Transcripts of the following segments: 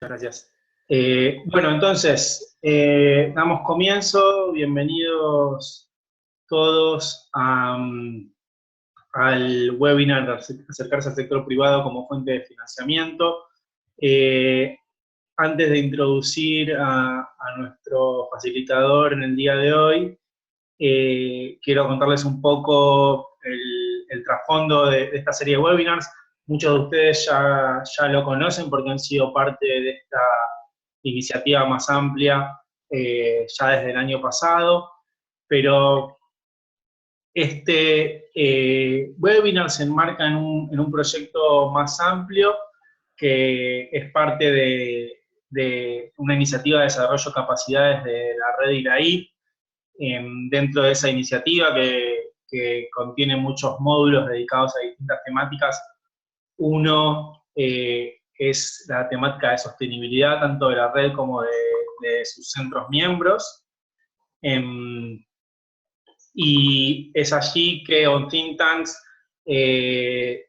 Gracias. Bueno, entonces, damos comienzo. Bienvenidos todos al webinar de acercarse al sector privado como fuente de financiamiento. Antes de introducir a nuestro facilitador en el día de hoy, quiero contarles un poco el trasfondo de esta serie de webinars. Muchos de ustedes ya lo conocen porque han sido parte de esta iniciativa más amplia ya desde el año pasado, pero este webinar se enmarca en un proyecto más amplio que es parte de una iniciativa de desarrollo de capacidades de la red IRAI. Dentro de esa iniciativa que contiene muchos módulos dedicados a distintas temáticas. Uno es la temática de sostenibilidad, tanto de la red como de sus centros miembros. Y es allí que On Think Tanks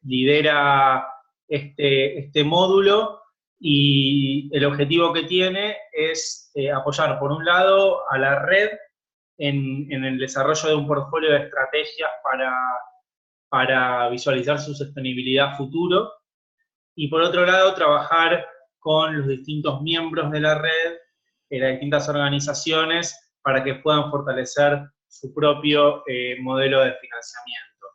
lidera este módulo, y el objetivo que tiene es apoyar, por un lado, a la red en el desarrollo de un portfolio de estrategias para visualizar su sostenibilidad futuro, y por otro lado trabajar con los distintos miembros de la red, las distintas organizaciones, para que puedan fortalecer su propio modelo de financiamiento.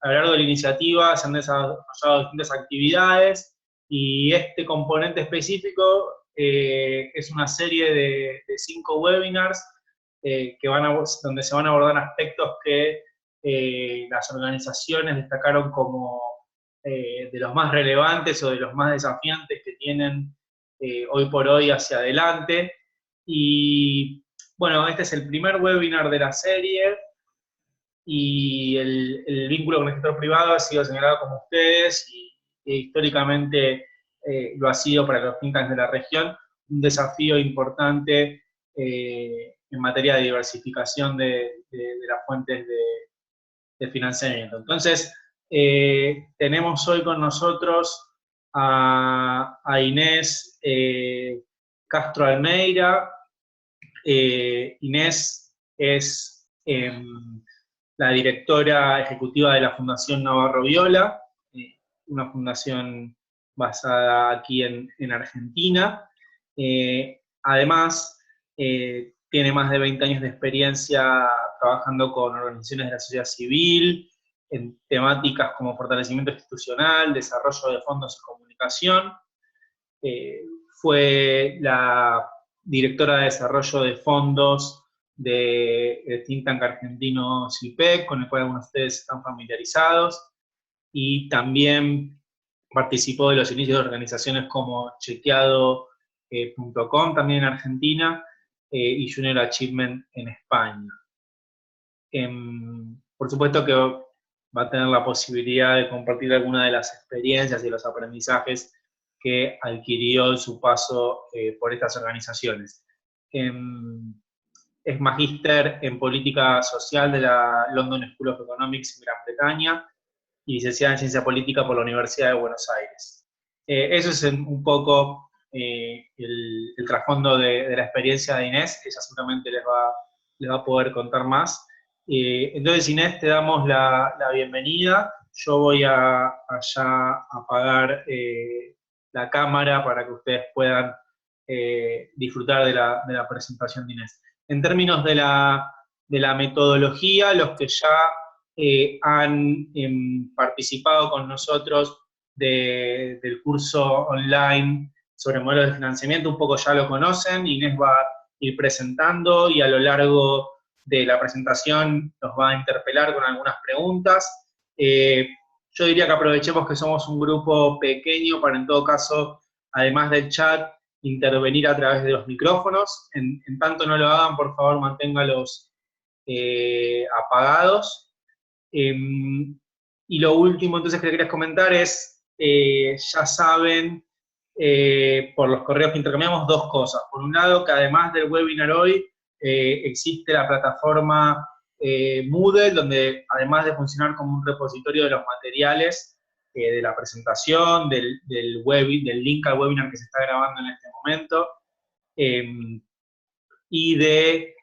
A lo largo de la iniciativa se han desarrollado distintas actividades, y este componente específico es una serie de 5 webinars donde se van a abordar aspectos que las organizaciones destacaron como de los más relevantes o de los más desafiantes que tienen hoy por hoy hacia adelante. Y bueno, este es el primer webinar de la serie, y el vínculo con el sector privado ha sido señalado como ustedes, y históricamente lo ha sido para los think tanks de la región, un desafío importante en materia de diversificación de las fuentes de financiamiento. Entonces, tenemos hoy con nosotros a Inés Castro Almeida. Inés es la directora ejecutiva de la Fundación Navarro Viola, una fundación basada aquí en Argentina. Además, tiene más de 20 años de experiencia trabajando con organizaciones de la sociedad civil, en temáticas como fortalecimiento institucional, desarrollo de fondos y comunicación. Fue la directora de desarrollo de fondos del think tank argentino CIPEC, con el cual algunos de ustedes están familiarizados, y también participó de los inicios de organizaciones como Chequeado.com, también en Argentina, y Junior Achievement en España. Por supuesto que va a tener la posibilidad de compartir alguna de las experiencias y los aprendizajes que adquirió en su paso por estas organizaciones. Es magíster en política social de la London School of Economics en Gran Bretaña, y licenciada en ciencia política por la Universidad de Buenos Aires. Eso es un poco el trasfondo de la experiencia de Inés, que ella seguramente les va a poder contar más. Entonces, Inés, te damos la bienvenida. Yo voy allá a apagar la cámara para que ustedes puedan disfrutar de la presentación de Inés. En términos de la metodología, los que ya han participado con nosotros del curso online sobre modelos de financiamiento, un poco ya lo conocen. Inés va a ir presentando, y a lo largo de la presentación nos va a interpelar con algunas preguntas. Yo diría que aprovechemos que somos un grupo pequeño para, en todo caso, además del chat, intervenir a través de los micrófonos. En tanto no lo hagan, por favor, manténgalos apagados. Y lo último, entonces, que le quería comentar es, ya saben, por los correos que intercambiamos, dos cosas. Por un lado, que además del webinar hoy, existe la plataforma Moodle, donde además de funcionar como un repositorio de los materiales, de la presentación, del link al webinar que se está grabando en este momento, y de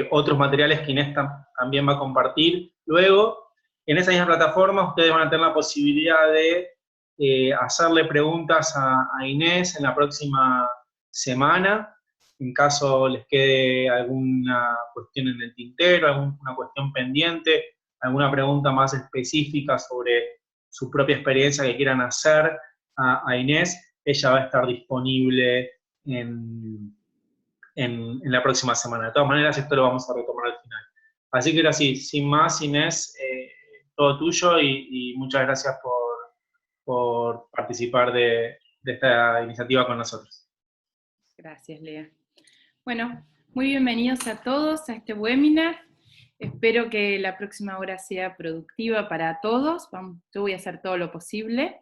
otros materiales que Inés también va a compartir. Luego, en esa misma plataforma, ustedes van a tener la posibilidad de hacerle preguntas a Inés en la próxima semana, en caso les quede alguna cuestión en el tintero, alguna cuestión pendiente, alguna pregunta más específica sobre su propia experiencia que quieran hacer a Inés, ella va a estar disponible en la próxima semana. De todas maneras, esto lo vamos a retomar al final. Así que ahora sí, sin más, Inés, todo tuyo y muchas gracias por participar de esta iniciativa con nosotros. Gracias, Lea. Bueno, muy bienvenidos a todos a este webinar. Espero que la próxima hora sea productiva para todos. Yo voy a hacer todo lo posible.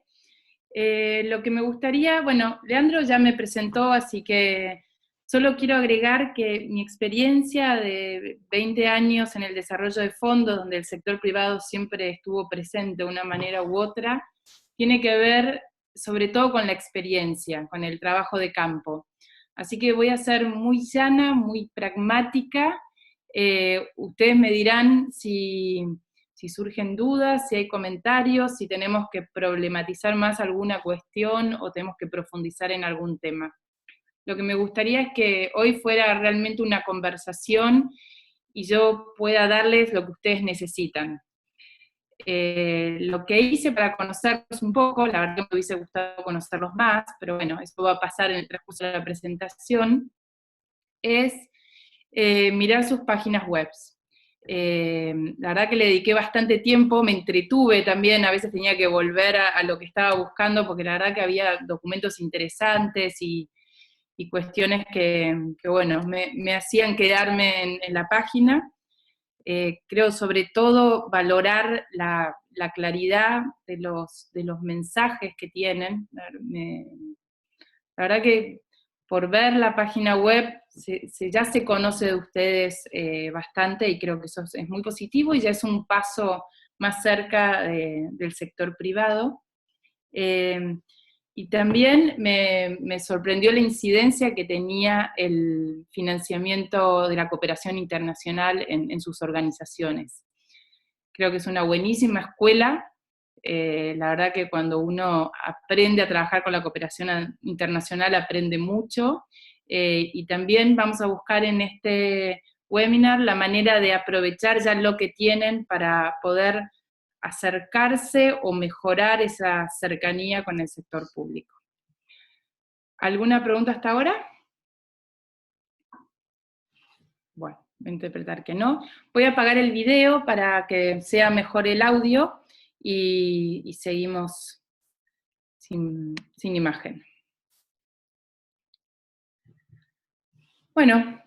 Lo que me gustaría, bueno, Leandro ya me presentó, así que solo quiero agregar que mi experiencia de 20 años en el desarrollo de fondos, donde el sector privado siempre estuvo presente de una manera u otra, tiene que ver sobre todo con la experiencia, con el trabajo de campo. Así que voy a ser muy llana, muy pragmática. Ustedes me dirán si surgen dudas, si hay comentarios, si tenemos que problematizar más alguna cuestión o tenemos que profundizar en algún tema. Lo que me gustaría es que hoy fuera realmente una conversación y yo pueda darles lo que ustedes necesitan. Lo que hice para conocerlos un poco, la verdad que me hubiese gustado conocerlos más, pero bueno, eso va a pasar en el transcurso de la presentación, es mirar sus páginas web. La verdad que le dediqué bastante tiempo, me entretuve también, a veces tenía que volver a lo que estaba buscando, porque la verdad que había documentos interesantes y cuestiones que bueno, me hacían quedarme en la página. Creo sobre todo valorar la claridad de los mensajes que tienen. La verdad que por ver la página web ya se conoce de ustedes bastante y creo que eso es muy positivo y ya es un paso más cerca del sector privado. Y también me sorprendió la incidencia que tenía el financiamiento de la cooperación internacional en sus organizaciones. Creo que es una buenísima escuela. La verdad que cuando uno aprende a trabajar con la cooperación internacional aprende mucho, y también vamos a buscar en este webinar la manera de aprovechar ya lo que tienen para poder acercarse o mejorar esa cercanía con el sector público. ¿Alguna pregunta hasta ahora? Bueno, voy a interpretar que no. Voy a apagar el video para que sea mejor el audio y seguimos sin imagen. Bueno,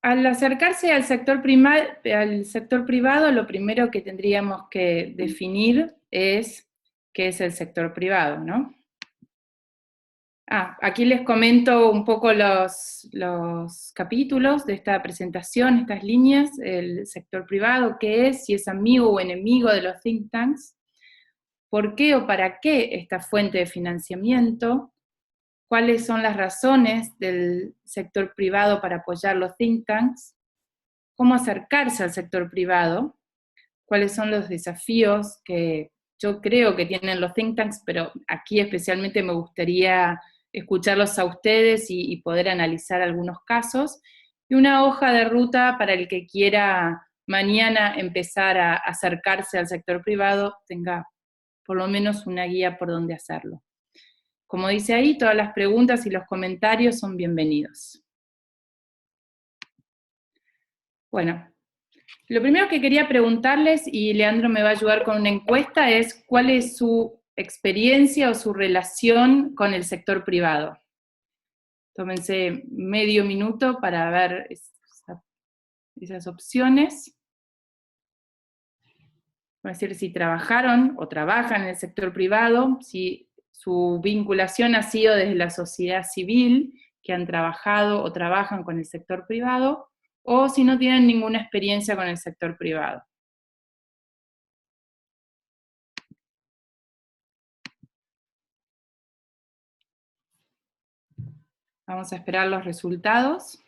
al acercarse al sector privado, lo primero que tendríamos que definir es qué es el sector privado, ¿no? Aquí les comento un poco los capítulos de esta presentación, estas líneas, el sector privado, qué es, si es amigo o enemigo de los think tanks, por qué o para qué esta fuente de financiamiento, cuáles son las razones del sector privado para apoyar los think tanks, cómo acercarse al sector privado, cuáles son los desafíos que yo creo que tienen los think tanks, pero aquí especialmente me gustaría escucharlos a ustedes y poder analizar algunos casos, y una hoja de ruta para el que quiera mañana empezar a acercarse al sector privado, tenga por lo menos una guía por dónde hacerlo. Como dice ahí, todas las preguntas y los comentarios son bienvenidos. Bueno, lo primero que quería preguntarles, y Leandro me va a ayudar con una encuesta, es cuál es su experiencia o su relación con el sector privado. Tómense medio minuto para ver esas opciones. Va a decir si trabajaron o trabajan en el sector privado, si su vinculación ha sido desde la sociedad civil, que han trabajado o trabajan con el sector privado, o si no tienen ninguna experiencia con el sector privado. Vamos a esperar los resultados.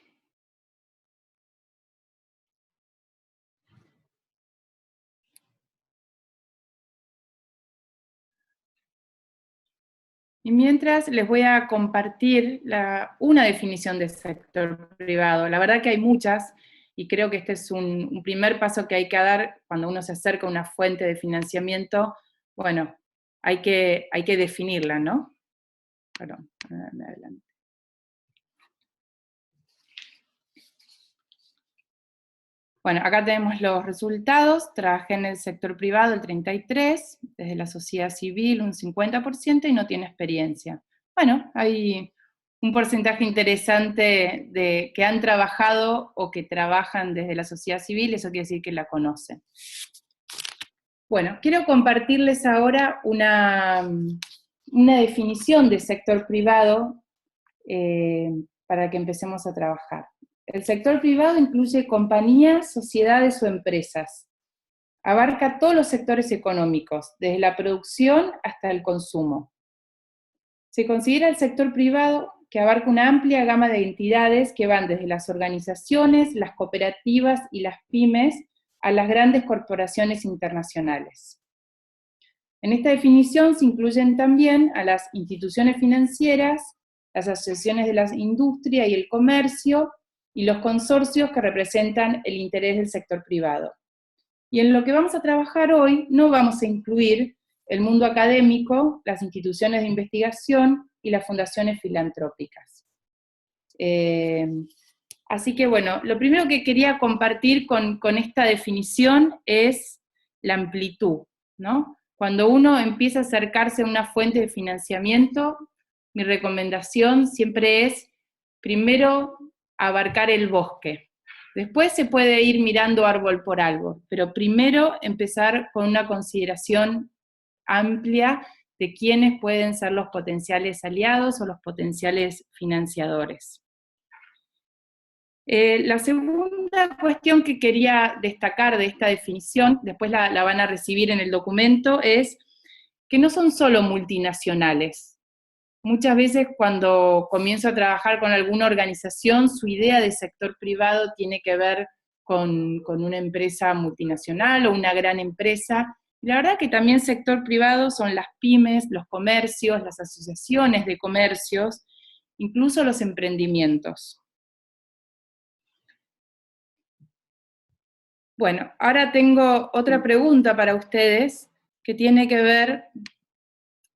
Y mientras les voy a compartir una definición de sector privado. La verdad que hay muchas, y creo que este es un primer paso que hay que dar cuando uno se acerca a una fuente de financiamiento. Bueno, hay que definirla, ¿no? Perdón, adelante. Bueno, acá tenemos los resultados. Trabajé en el sector privado el 33%, desde la sociedad civil un 50% y no tiene experiencia. Bueno, hay un porcentaje interesante de que han trabajado o que trabajan desde la sociedad civil, eso quiere decir que la conocen. Bueno, quiero compartirles ahora una definición de sector privado para que empecemos a trabajar. El sector privado incluye compañías, sociedades o empresas. Abarca todos los sectores económicos, desde la producción hasta el consumo. Se considera el sector privado que abarca una amplia gama de entidades que van desde las organizaciones, las cooperativas y las pymes a las grandes corporaciones internacionales. En esta definición se incluyen también a las instituciones financieras, las asociaciones de la industria y el comercio, y los consorcios que representan el interés del sector privado. Y en lo que vamos a trabajar hoy no vamos a incluir el mundo académico, las instituciones de investigación y las fundaciones filantrópicas. Así que bueno, lo primero que quería compartir con esta definición es la amplitud, ¿no? Cuando uno empieza a acercarse a una fuente de financiamiento, mi recomendación siempre es, primero, abarcar el bosque. Después se puede ir mirando árbol por árbol, pero primero empezar con una consideración amplia de quiénes pueden ser los potenciales aliados o los potenciales financiadores. La segunda cuestión que quería destacar de esta definición, después la van a recibir en el documento, es que no son solo multinacionales. Muchas veces cuando comienzo a trabajar con alguna organización, su idea de sector privado tiene que ver con una empresa multinacional o una gran empresa. La verdad que también sector privado son las pymes, los comercios, las asociaciones de comercios, incluso los emprendimientos. Bueno, ahora tengo otra pregunta para ustedes que tiene que ver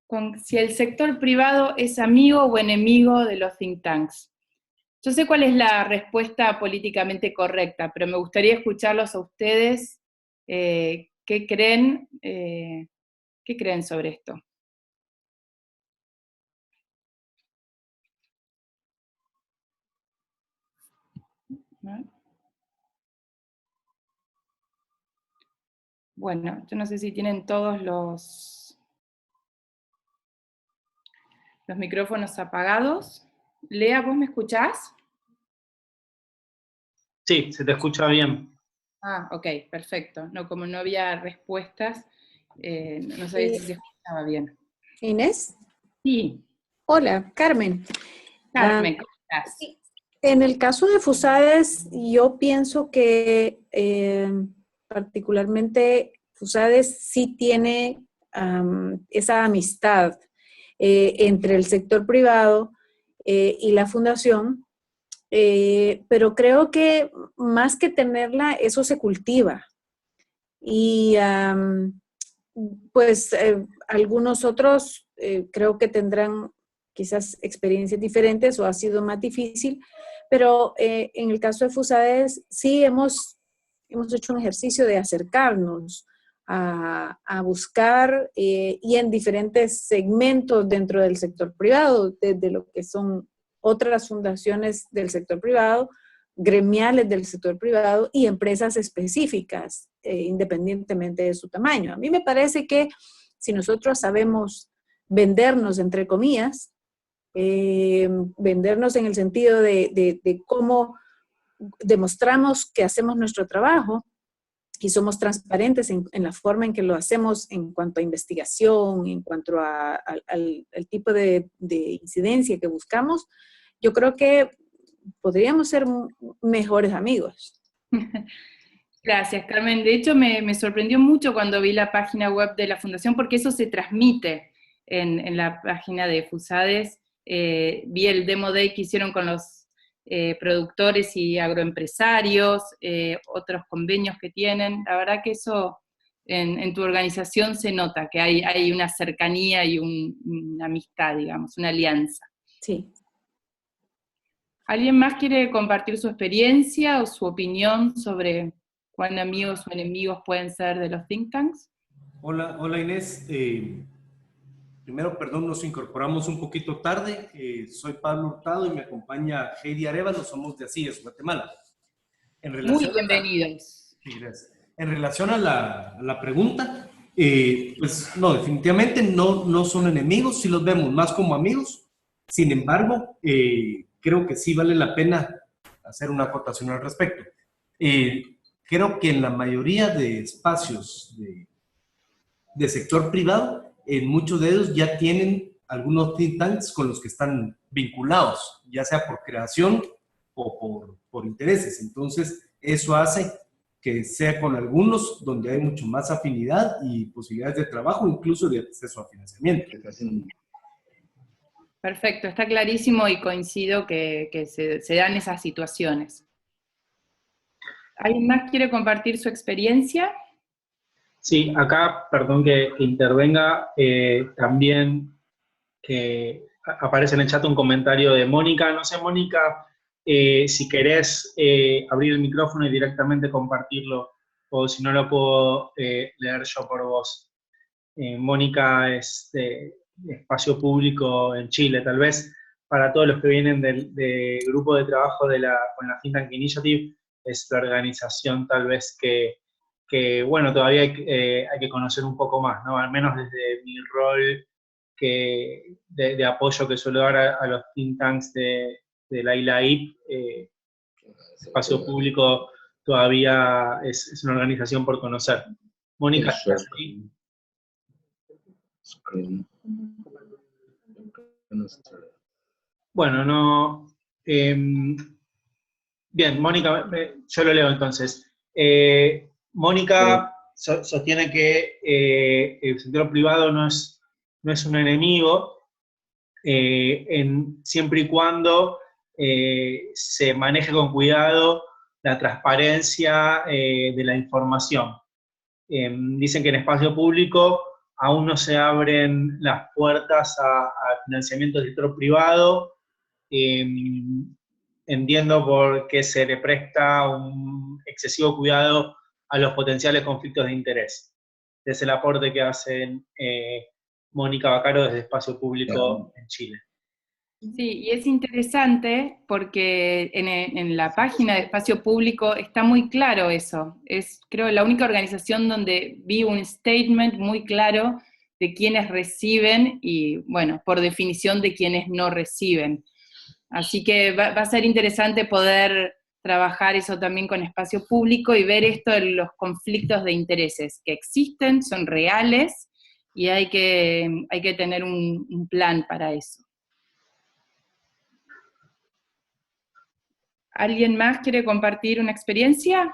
con si el sector privado es amigo o enemigo de los think tanks. Yo sé cuál es la respuesta políticamente correcta, pero me gustaría escucharlos a ustedes. ¿Qué creen sobre esto? ¿No? Bueno, yo no sé si tienen todos los micrófonos apagados. Lea, ¿vos me escuchás? Sí, se te escucha bien. Ah, ok, perfecto. No, como no había respuestas, no sabía si se escuchaba bien. Inés. Sí. Hola, Carmen. Carmen, ¿cómo estás? En el caso de FUSADES, yo pienso que particularmente FUSADES sí tiene esa amistad entre el sector privado y la fundación, pero creo que más que tenerla, eso se cultiva. Y pues algunos otros creo que tendrán quizás experiencias diferentes o ha sido más difícil, pero en el caso de FUSADES sí hemos hecho un ejercicio de acercarnos a buscar y en diferentes segmentos dentro del sector privado, desde lo que son otras fundaciones del sector privado, gremiales del sector privado y empresas específicas, independientemente de su tamaño. A mí me parece que si nosotros sabemos vendernos, entre comillas, vendernos en el sentido de cómo demostramos que hacemos nuestro trabajo y somos transparentes en la forma en que lo hacemos en cuanto a investigación, en cuanto al tipo de incidencia que buscamos, yo creo que podríamos ser mejores amigos. Gracias, Carmen. De hecho, me sorprendió mucho cuando vi la página web de la Fundación, porque eso se transmite en la página de FUSADES. Vi el Demo Day que hicieron con los productores y agroempresarios, otros convenios que tienen. La verdad que eso en tu organización se nota, que hay una cercanía y una amistad, digamos, una alianza. Sí. ¿Alguien más quiere compartir su experiencia o su opinión sobre cuán amigos o enemigos pueden ser de los think tanks? Hola Inés. Primero, perdón, nos incorporamos un poquito tarde. Soy Pablo Hurtado y me acompaña Heidi Arevalo, somos de Asíes, Guatemala. Muy bienvenidos. Sí, gracias. En relación a la pregunta, pues no, definitivamente no son enemigos, sí los vemos más como amigos. Sin embargo, creo que sí vale la pena hacer una acotación al respecto. Creo que en la mayoría de espacios de sector privado, en muchos de ellos ya tienen algunos think tanks con los que están vinculados, ya sea por creación o por intereses. Entonces, eso hace que sea con algunos donde hay mucho más afinidad y posibilidades de trabajo, incluso de acceso a financiamiento. Perfecto, está clarísimo y coincido que se dan esas situaciones. ¿Alguien más quiere compartir su experiencia? Sí, acá, perdón que intervenga, también que aparece en el chat un comentario de Mónica. No sé, Mónica, si querés abrir el micrófono y directamente compartirlo, o si no lo puedo leer yo por vos. Mónica es de Espacio Público en Chile, tal vez para todos los que vienen del grupo de trabajo con la Think Tank Initiative, es la organización tal vez que bueno, todavía hay que conocer un poco más, ¿no? Al menos desde mi rol de apoyo que suelo dar a los think tanks de la ILAIP, Espacio Público todavía es una organización por conocer. Mónica, ¿estás ahí? Bueno, no... bien, Mónica, yo lo leo entonces. Mónica sostiene que el sector privado no es un enemigo, siempre y cuando se maneje con cuidado la transparencia de la información. Dicen que en espacio público aún no se abren las puertas a financiamiento del sector privado. Entiendo por qué se le presta un excesivo cuidado a los potenciales conflictos de interés. Es el aporte que hacen Mónica Vaccaro desde Espacio Público en Chile. Sí, y es interesante porque en la página de Espacio Público está muy claro eso. Es, creo, la única organización donde vi un statement muy claro de quienes reciben y, bueno, por definición de quienes no reciben. Así que va a ser interesante poder trabajar eso también con Espacio Público y ver esto de los conflictos de intereses que existen, son reales, y hay que tener un plan para eso. ¿Alguien más quiere compartir una experiencia?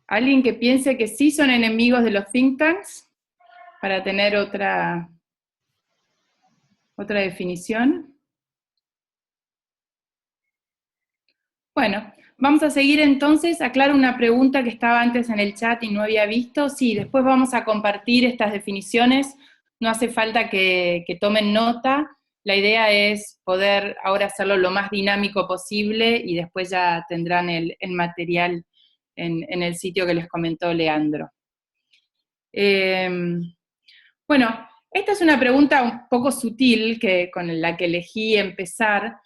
¿Alguien que piense que sí son enemigos de los think tanks? Para tener otra definición. Bueno, vamos a seguir entonces. Aclaro una pregunta que estaba antes en el chat y no había visto. Sí, después vamos a compartir estas definiciones. No hace falta que tomen nota. La idea es poder ahora hacerlo lo más dinámico posible y después ya tendrán el material en el sitio que les comentó Leandro. Bueno, esta es una pregunta un poco sutil con la que elegí empezar,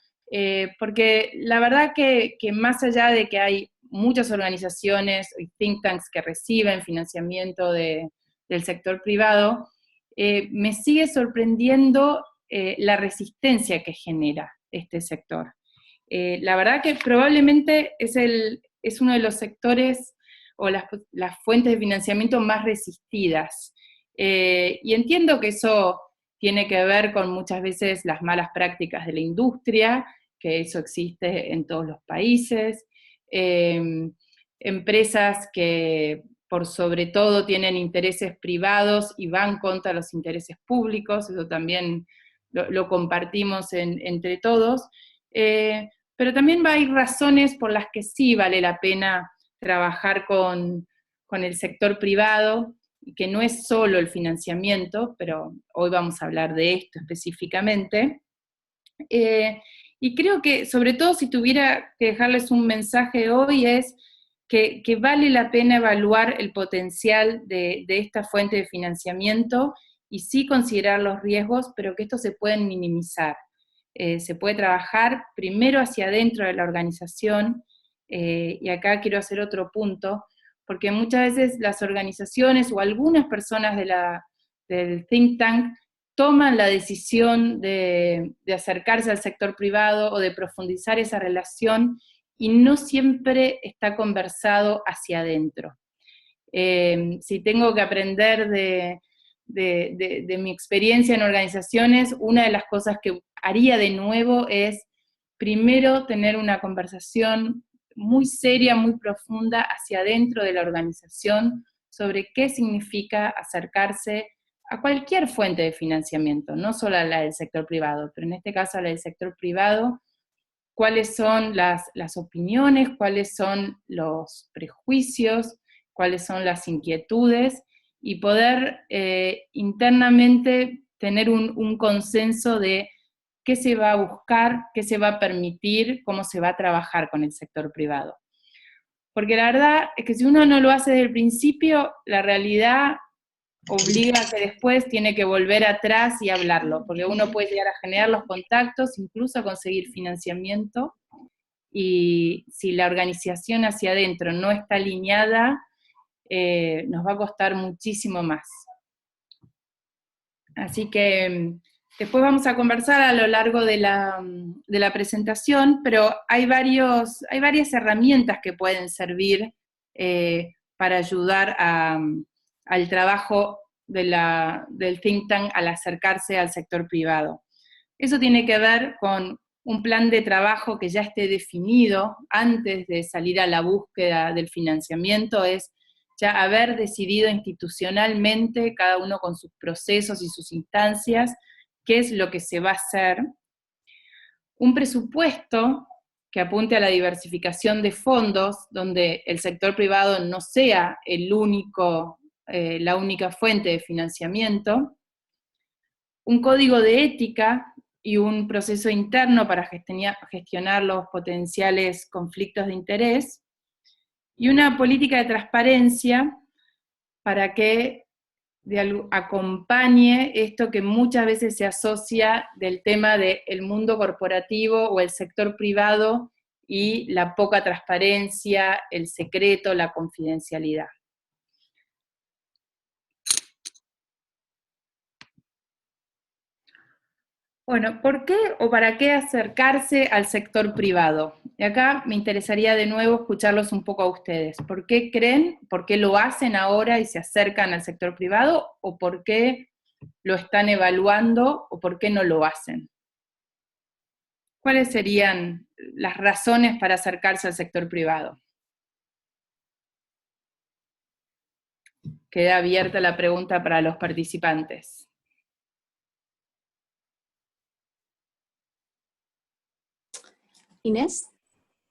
porque la verdad que más allá de que hay muchas organizaciones y think tanks que reciben financiamiento del sector privado, me sigue sorprendiendo la resistencia que genera este sector. La verdad que probablemente es uno de los sectores o las fuentes de financiamiento más resistidas. Y entiendo que eso tiene que ver con muchas veces las malas prácticas de la industria, que eso existe en todos los países, empresas que por sobre todo tienen intereses privados y van contra los intereses públicos, eso también lo compartimos entre todos, pero también hay razones por las que sí vale la pena trabajar con el sector privado, y que no es solo el financiamiento, pero hoy vamos a hablar de esto específicamente. Y creo que, sobre todo si tuviera que dejarles un mensaje hoy, es que vale la pena evaluar el potencial de esta fuente de financiamiento y sí considerar los riesgos, pero que estos se pueden minimizar. Se puede trabajar primero hacia adentro de la organización, y acá quiero hacer otro punto, porque muchas veces las organizaciones o algunas personas del think tank toman la decisión de acercarse al sector privado o de profundizar esa relación y no siempre está conversado hacia adentro. Si tengo que aprender de mi experiencia en organizaciones, una de las cosas que haría de nuevo es primero tener una conversación muy seria, muy profunda hacia adentro de la organización sobre qué significa acercarse a cualquier fuente de financiamiento, no solo a la del sector privado, pero en este caso a la del sector privado, cuáles son las opiniones, cuáles son los prejuicios, cuáles son las inquietudes, y poder internamente tener un consenso de qué se va a buscar, qué se va a permitir, cómo se va a trabajar con el sector privado. Porque la verdad es que si uno no lo hace desde el principio, la realidad obliga a que después tiene que volver atrás y hablarlo, porque uno puede llegar a generar los contactos, incluso a conseguir financiamiento, y si la organización hacia adentro no está alineada, nos va a costar muchísimo más. Así que después vamos a conversar a lo largo de la presentación, pero hay varias herramientas que pueden servir para ayudar al trabajo del think tank al acercarse al sector privado. Eso tiene que ver con un plan de trabajo que ya esté definido antes de salir a la búsqueda del financiamiento, es ya haber decidido institucionalmente, cada uno con sus procesos y sus instancias, qué es lo que se va a hacer. Un presupuesto que apunte a la diversificación de fondos, donde el sector privado no sea la única fuente de financiamiento. Un código de ética y un proceso interno para gestionar los potenciales conflictos de interés, y una política de transparencia para que acompañe esto que muchas veces se asocia del tema del mundo corporativo o el sector privado y la poca transparencia, el secreto, la confidencialidad. Bueno, ¿por qué o para qué acercarse al sector privado? Y acá me interesaría de nuevo escucharlos un poco a ustedes. ¿Por qué creen, por qué lo hacen ahora y se acercan al sector privado? ¿O por qué lo están evaluando? ¿O por qué no lo hacen? ¿Cuáles serían las razones para acercarse al sector privado? Queda abierta la pregunta para los participantes. Inés.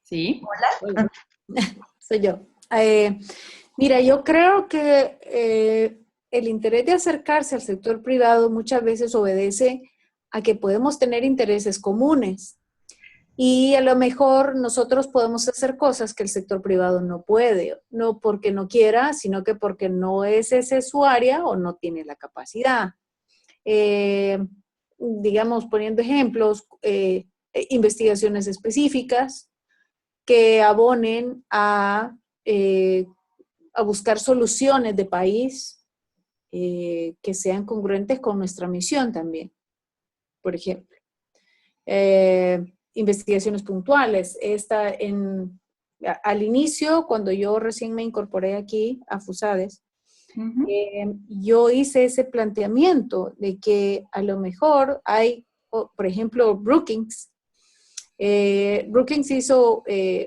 ¿Sí? Hola. Soy yo. Mira, yo creo que el interés de acercarse al sector privado muchas veces obedece a que podemos tener intereses comunes y a lo mejor nosotros podemos hacer cosas que el sector privado no puede, no porque no quiera, sino que porque no es ese su área o no tiene la capacidad. Digamos, poniendo ejemplos, investigaciones específicas que abonen a buscar soluciones de país que sean congruentes con nuestra misión también, por ejemplo. Investigaciones puntuales. Al inicio, cuando yo recién me incorporé aquí a FUSADES, yo hice ese planteamiento de que a lo mejor hay, por ejemplo, Brookings. Brookings hizo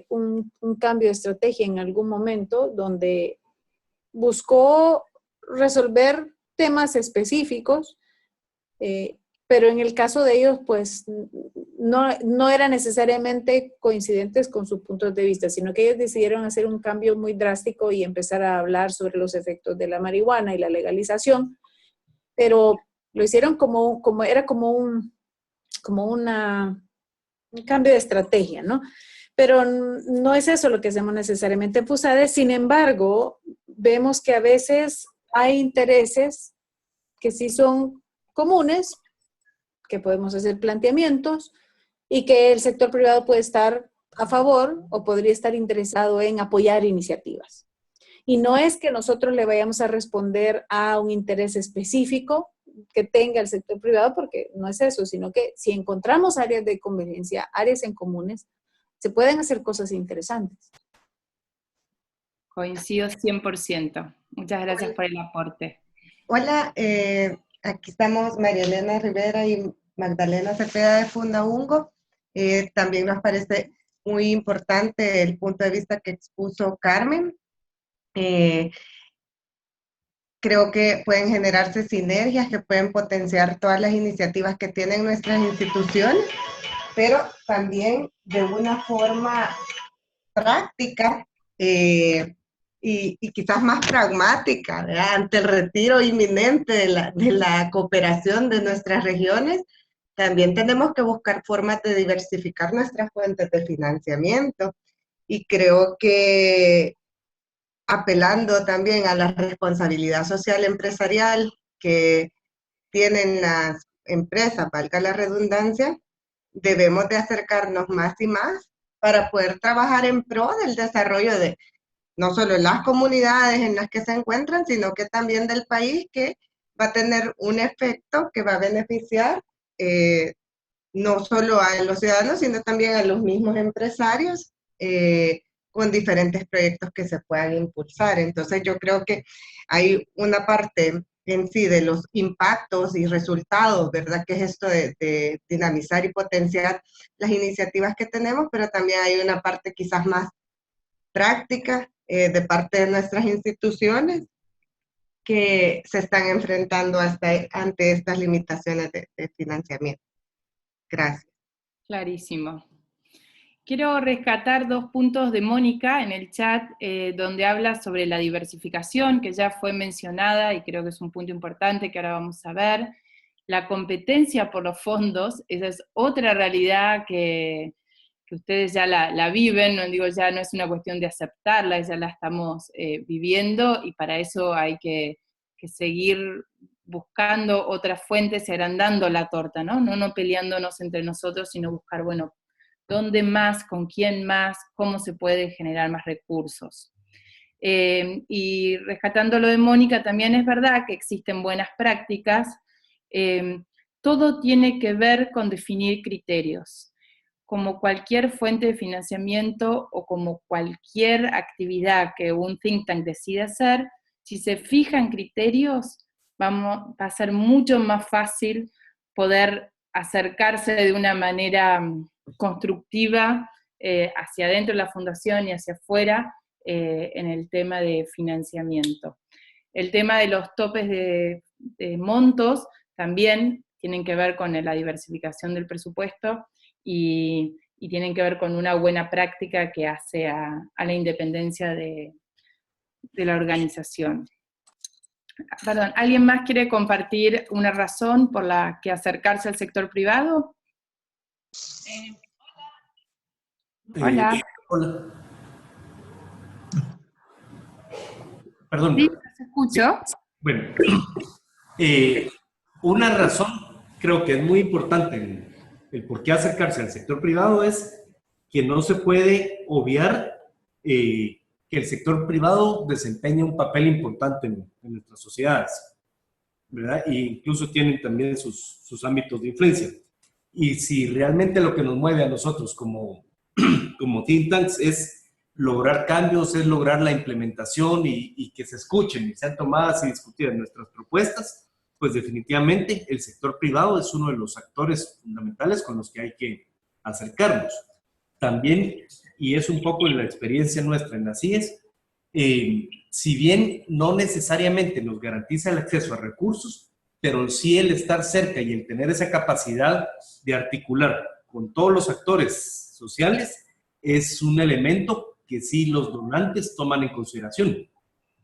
un cambio de estrategia en algún momento donde buscó resolver temas específicos, pero en el caso de ellos, pues no era necesariamente coincidentes con sus puntos de vista, sino que ellos decidieron hacer un cambio muy drástico y empezar a hablar sobre los efectos de la marihuana y la legalización, pero lo hicieron como un cambio de estrategia, ¿no? Pero no es eso lo que hacemos necesariamente en FUSADE. Sin embargo, vemos que a veces hay intereses que sí son comunes, que podemos hacer planteamientos y que el sector privado puede estar a favor o podría estar interesado en apoyar iniciativas. Y no es que nosotros le vayamos a responder a un interés específico que tenga el sector privado, porque no es eso, sino que si encontramos áreas de convergencia, áreas en comunes, se pueden hacer cosas interesantes. Coincido 100%. Muchas gracias por el aporte. Hola, aquí estamos María Elena Rivera y Magdalena Cepeda de Fundaungo. También nos parece muy importante el punto de vista que expuso Carmen. Creo que pueden generarse sinergias que pueden potenciar todas las iniciativas que tienen nuestras instituciones, pero también de una forma práctica y quizás más pragmática, ¿verdad? Ante el retiro inminente de la cooperación de nuestras regiones, también tenemos que buscar formas de diversificar nuestras fuentes de financiamiento. Y creo que apelando también a la responsabilidad social empresarial que tienen las empresas, valga la redundancia, debemos de acercarnos más y más para poder trabajar en pro del desarrollo de no solo las comunidades en las que se encuentran, sino que también del país, que va a tener un efecto que va a beneficiar no solo a los ciudadanos, sino también a los mismos empresarios con diferentes proyectos que se puedan impulsar. Entonces yo creo que hay una parte en sí de los impactos y resultados, ¿verdad? Que es esto de dinamizar y potenciar las iniciativas que tenemos, pero también hay una parte quizás más práctica de parte de nuestras instituciones que se están enfrentando ante estas limitaciones de financiamiento. Gracias. Clarísimo. Quiero rescatar 2 puntos de Mónica en el chat, donde habla sobre la diversificación, que ya fue mencionada y creo que es un punto importante que ahora vamos a ver. La competencia por los fondos, esa es otra realidad que ustedes ya la viven, no digo, ya no es una cuestión de aceptarla, ya la estamos viviendo, y para eso hay que seguir buscando otras fuentes y agrandando la torta, ¿no? No peleándonos entre nosotros, sino buscar, bueno, ¿dónde más? ¿Con quién más? ¿Cómo se puede generar más recursos? Y rescatando lo de Mónica, también es verdad que existen buenas prácticas. Todo tiene que ver con definir criterios. Como cualquier fuente de financiamiento o como cualquier actividad que un think tank decide hacer, si se fijan criterios, va a ser mucho más fácil poder acercarse de una manera constructiva hacia adentro de la fundación y hacia afuera en el tema de financiamiento. El tema de los topes de montos también tienen que ver con la diversificación del presupuesto y tienen que ver con una buena práctica que hace a la independencia de la organización. Perdón, ¿alguien más quiere compartir una razón por la que acercarse al sector privado? Hola. Hola. Perdón. Sí, ¿se escuchó? Bueno, una razón creo que es muy importante el por qué acercarse al sector privado es que no se puede obviar que el sector privado desempeña un papel importante en nuestras sociedades, ¿verdad? E incluso tienen también sus ámbitos de influencia. Y si realmente lo que nos mueve a nosotros como think tanks es lograr cambios, es lograr la implementación y que se escuchen y sean tomadas y discutidas nuestras propuestas, pues definitivamente el sector privado es uno de los actores fundamentales con los que hay que acercarnos. También, y es un poco la experiencia nuestra en las CIES, si bien no necesariamente nos garantiza el acceso a recursos, pero sí el estar cerca y el tener esa capacidad de articular con todos los actores sociales es un elemento que sí los donantes toman en consideración.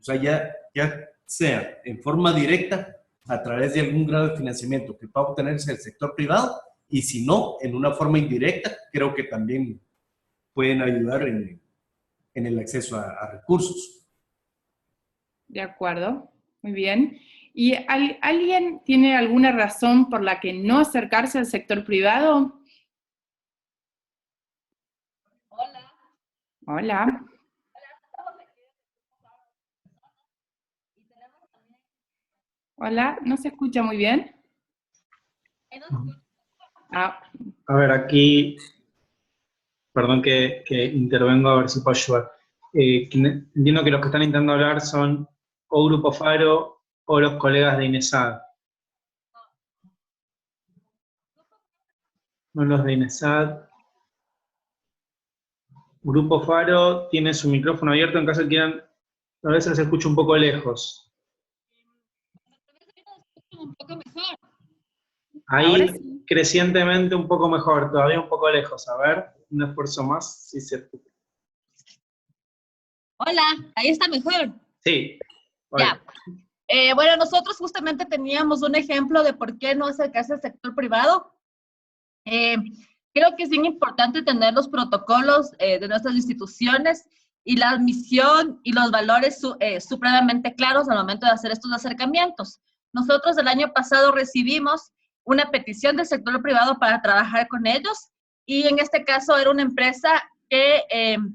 O sea, ya sea en forma directa a través de algún grado de financiamiento que pueda obtenerse del sector privado, y si no, en una forma indirecta, creo que también pueden ayudar en el acceso a recursos. De acuerdo, muy bien. ¿Y alguien tiene alguna razón por la que no acercarse al sector privado? Hola. Hola, ¿no se escucha muy bien? A ver, aquí, perdón que intervengo a ver si puedo ayudar. Entiendo que los que están intentando hablar son o Grupo Faro o los colegas de INESAD. No los de INESAD. Grupo Faro tiene su micrófono abierto en caso de que quieran, a veces se escucha un poco lejos. Un poco mejor. Ahí Sí. crecientemente un poco mejor, todavía un poco lejos. A ver, un esfuerzo más, si se escucha. Hola, ahí está mejor. Sí. Ya. Bueno, nosotros justamente teníamos un ejemplo de por qué no acercarse al sector privado. Creo que es bien importante tener los protocolos de nuestras instituciones y la misión y los valores supremamente claros al momento de hacer estos acercamientos. Nosotros el año pasado recibimos una petición del sector privado para trabajar con ellos, y en este caso era una empresa que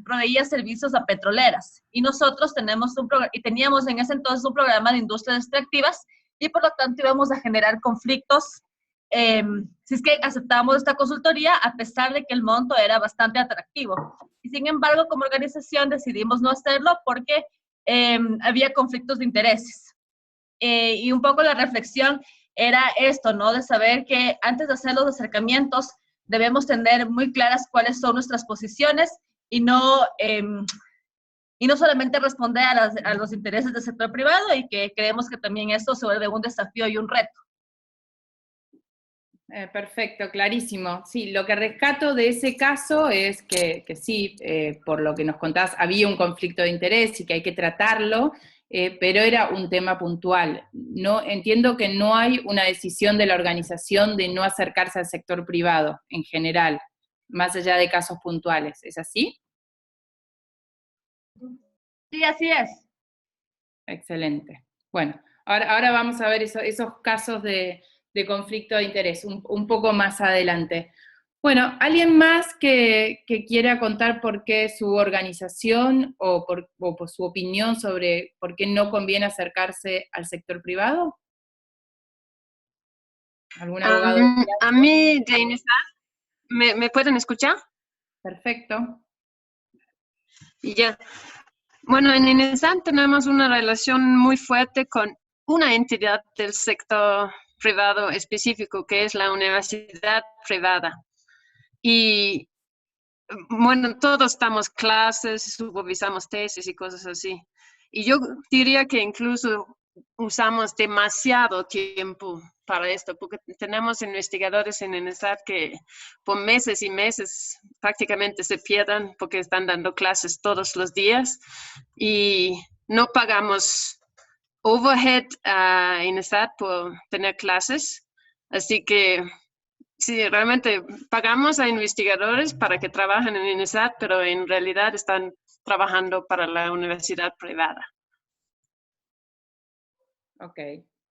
proveía servicios a petroleras, y nosotros teníamos en ese entonces un programa de industrias extractivas, y por lo tanto íbamos a generar conflictos si es que aceptábamos esta consultoría, a pesar de que el monto era bastante atractivo. Y sin embargo, como organización decidimos no hacerlo porque había conflictos de intereses. Y un poco la reflexión era esto, ¿no? De saber que antes de hacer los acercamientos debemos tener muy claras cuáles son nuestras posiciones y no solamente responder a los intereses del sector privado, y que creemos que también esto se vuelve un desafío y un reto. Perfecto, clarísimo. Sí, lo que rescato de ese caso es que sí, por lo que nos contabas, había un conflicto de interés y que hay que tratarlo, pero era un tema puntual. No, entiendo que no hay una decisión de la organización de no acercarse al sector privado en general, más allá de casos puntuales. ¿Es así? Sí, así es. Excelente. Bueno, ahora vamos a ver esos casos de conflicto de interés un poco más adelante. Bueno, ¿alguien más que quiera contar por qué su organización o por su opinión sobre por qué no conviene acercarse al sector privado? ¿Algún abogado? A mí, de INESAD, ¿me pueden escuchar? Perfecto. Y ya. Bueno, en INESAD tenemos una relación muy fuerte con una entidad del sector privado específico, que es la universidad privada. Y bueno, todos damos clases, supervisamos tesis y cosas así. Y yo diría que incluso usamos demasiado tiempo para esto, porque tenemos investigadores en INESAD que por meses y meses prácticamente se pierden porque están dando clases todos los días y no pagamos overhead a INESAD por tener clases. Así que sí, realmente pagamos a investigadores para que trabajen en INESAD, pero en realidad están trabajando para la universidad privada. Ok.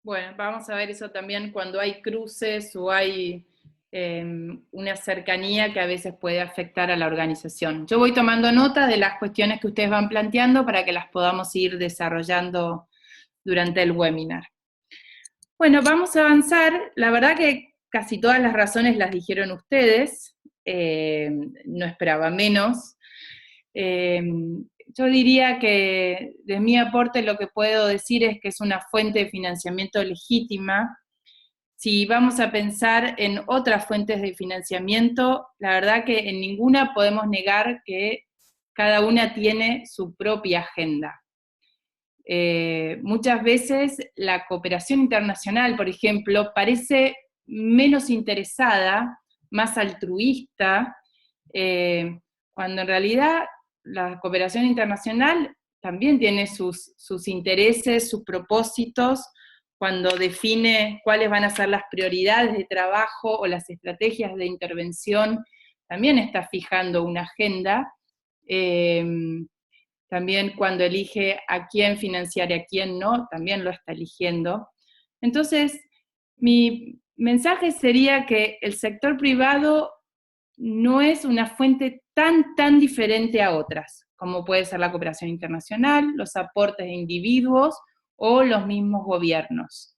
Bueno, vamos a ver eso también cuando hay cruces o hay una cercanía que a veces puede afectar a la organización. Yo voy tomando nota de las cuestiones que ustedes van planteando para que las podamos ir desarrollando durante el webinar. Bueno, vamos a avanzar. La verdad que casi todas las razones las dijeron ustedes, no esperaba menos. Yo diría que de mi aporte lo que puedo decir es que es una fuente de financiamiento legítima. Si vamos a pensar en otras fuentes de financiamiento, la verdad que en ninguna podemos negar que cada una tiene su propia agenda. Muchas veces la cooperación internacional, por ejemplo, parece menos interesada, más altruista, cuando en realidad la cooperación internacional también tiene sus intereses, sus propósitos, cuando define cuáles van a ser las prioridades de trabajo o las estrategias de intervención, también está fijando una agenda. También cuando elige a quién financiar y a quién no, también lo está eligiendo. Entonces, mi mensaje sería que el sector privado no es una fuente tan diferente a otras, como puede ser la cooperación internacional, los aportes de individuos o los mismos gobiernos.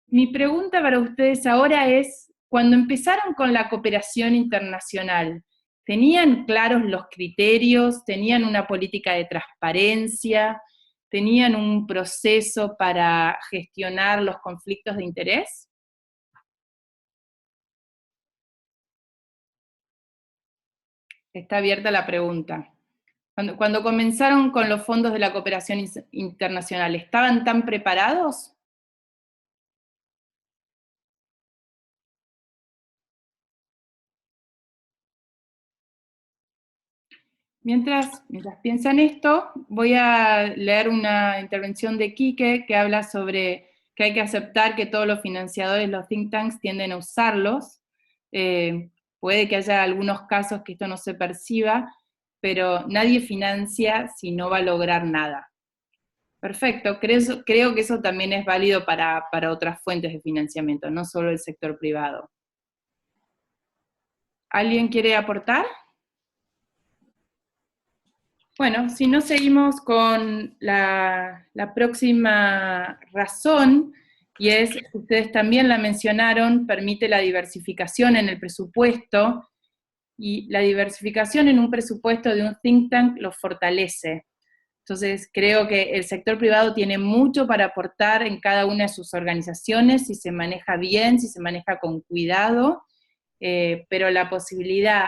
Mi pregunta para ustedes ahora es, cuando empezaron con la cooperación internacional, ¿tenían claros los criterios? ¿Tenían una política de transparencia? ¿Tenían un proceso para gestionar los conflictos de interés? Está abierta la pregunta. Cuando comenzaron con los fondos de la cooperación internacional, ¿estaban tan preparados? Mientras piensan esto, voy a leer una intervención de Quique que habla sobre que hay que aceptar que todos los financiadores, los think tanks, tienden a usarlos. Puede que haya algunos casos que esto no se perciba, pero nadie financia si no va a lograr nada. Perfecto, creo que eso también es válido para otras fuentes de financiamiento, no solo el sector privado. ¿Alguien quiere aportar? Bueno, si no seguimos con la próxima razón, y es, ustedes también la mencionaron, permite la diversificación en el presupuesto, y la diversificación en un presupuesto de un think tank lo fortalece. Entonces, creo que el sector privado tiene mucho para aportar en cada una de sus organizaciones, si se maneja bien, si se maneja con cuidado, pero la posibilidad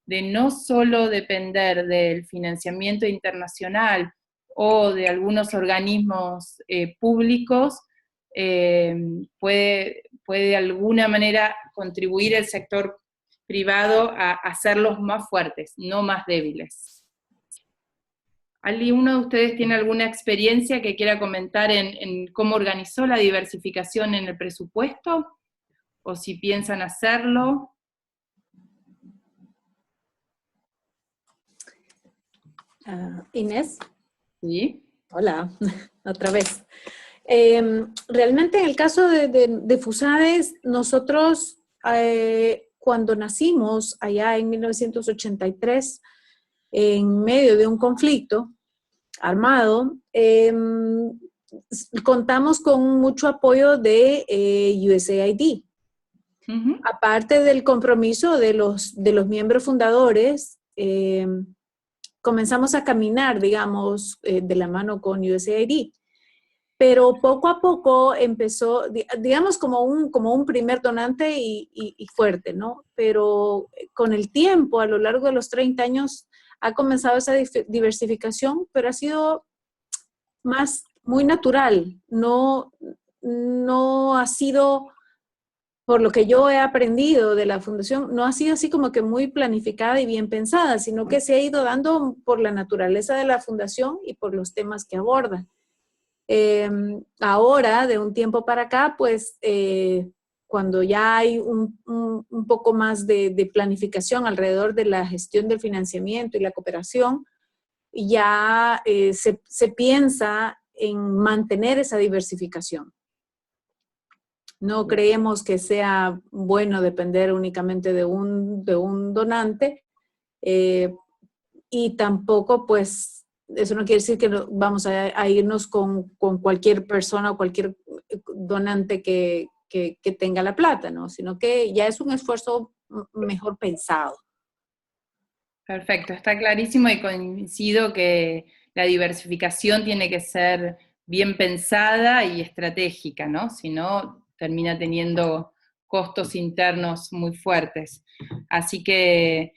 de no solo depender del financiamiento internacional o de algunos organismos públicos, puede de alguna manera contribuir el sector privado a hacerlos más fuertes, no más débiles. ¿Alguno de ustedes tiene alguna experiencia que quiera comentar en cómo organizó la diversificación en el presupuesto? ¿O si piensan hacerlo? Inés. Sí. Hola, otra vez. Realmente en el caso de FUSADES, nosotros cuando nacimos allá en 1983, en medio de un conflicto armado, contamos con mucho apoyo de USAID. Uh-huh. Aparte del compromiso de los miembros fundadores, comenzamos a caminar, digamos, de la mano con USAID. Pero poco a poco empezó, digamos, como un primer donante y fuerte, ¿no? Pero con el tiempo, a lo largo de los 30 años, ha comenzado esa diversificación, pero ha sido muy natural. No ha sido, por lo que yo he aprendido de la fundación, no ha sido así como que muy planificada y bien pensada, sino que se ha ido dando por la naturaleza de la fundación y por los temas que aborda. Ahora, de un tiempo para acá, pues cuando ya hay un poco más de planificación alrededor de la gestión del financiamiento y la cooperación, ya se piensa en mantener esa diversificación. No creemos que sea bueno depender únicamente de un donante y tampoco, pues, eso no quiere decir que vamos a irnos con cualquier persona o cualquier donante que tenga la plata, ¿no? Sino que ya es un esfuerzo mejor pensado. Perfecto, está clarísimo y coincido que la diversificación tiene que ser bien pensada y estratégica, ¿no? Si no, termina teniendo costos internos muy fuertes. Así que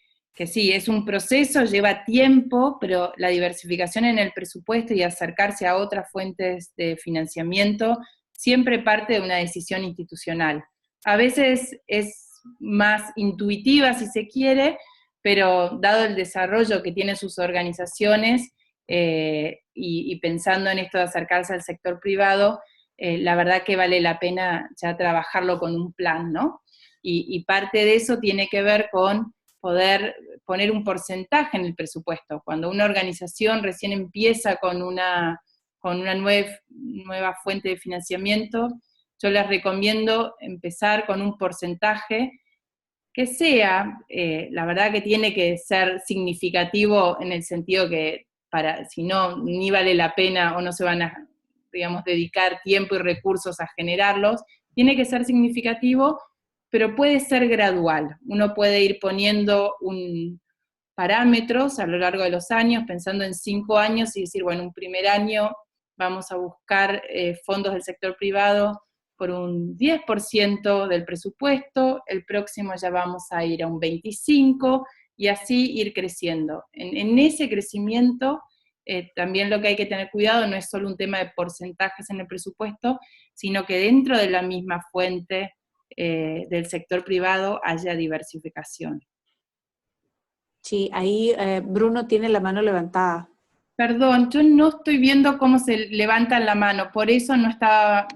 sí, es un proceso, lleva tiempo, pero la diversificación en el presupuesto y acercarse a otras fuentes de financiamiento siempre parte de una decisión institucional. A veces es más intuitiva, si se quiere, pero dado el desarrollo que tienen sus organizaciones y pensando en esto de acercarse al sector privado, la verdad que vale la pena ya trabajarlo con un plan, ¿no? Y parte de eso tiene que ver con poder poner un porcentaje en el presupuesto. Cuando una organización recién empieza con una nueva fuente de financiamiento, yo les recomiendo empezar con un porcentaje que sea, la verdad que tiene que ser significativo en el sentido que si no, ni vale la pena o no se van a, digamos, dedicar tiempo y recursos a generarlos, tiene que ser significativo, pero puede ser gradual. Uno puede ir poniendo parámetros a lo largo de los años, pensando en 5 años y decir, bueno, un primer año vamos a buscar fondos del sector privado por un 10% del presupuesto, el próximo ya vamos a ir a un 25%, y así ir creciendo. En ese crecimiento, también lo que hay que tener cuidado no es solo un tema de porcentajes en el presupuesto, sino que dentro de la misma fuente del sector privado haya diversificación. Sí, ahí Bruno tiene la mano levantada. Perdón, yo no estoy viendo cómo se levanta la mano, por eso no estaba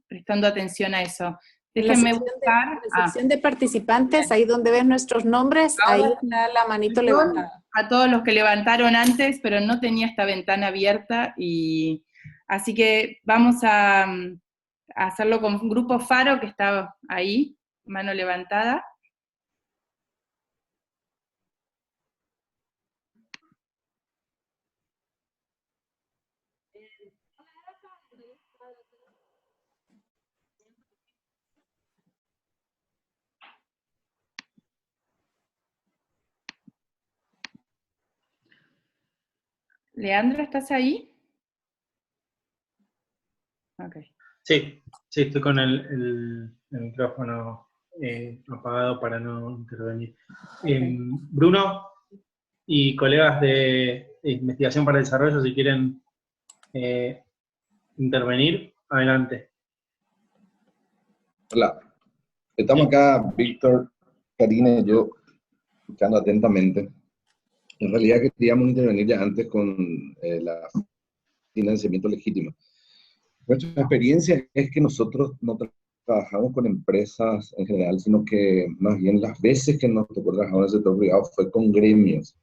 prestando atención a eso. Déjenme buscar. En la sección de participantes, ahí donde ven nuestros nombres, ahí está la manito levantada. A todos los que levantaron antes, pero no tenía esta ventana abierta, y así que vamos a hacerlo con un Grupo Faro que está ahí, mano levantada. Leandro, ¿estás ahí? Okay. Sí, estoy con el micrófono apagado para no intervenir. Bruno y colegas de Investigación para el Desarrollo, si quieren intervenir, adelante. Hola, estamos acá, Víctor, Karina y yo, escuchando atentamente. En realidad queríamos intervenir ya antes con el financiamiento legítimo. Nuestra experiencia es que nosotros no trabajamos con empresas en general, sino que más bien las veces que nos tocó trabajar en el sector privado fue con gremios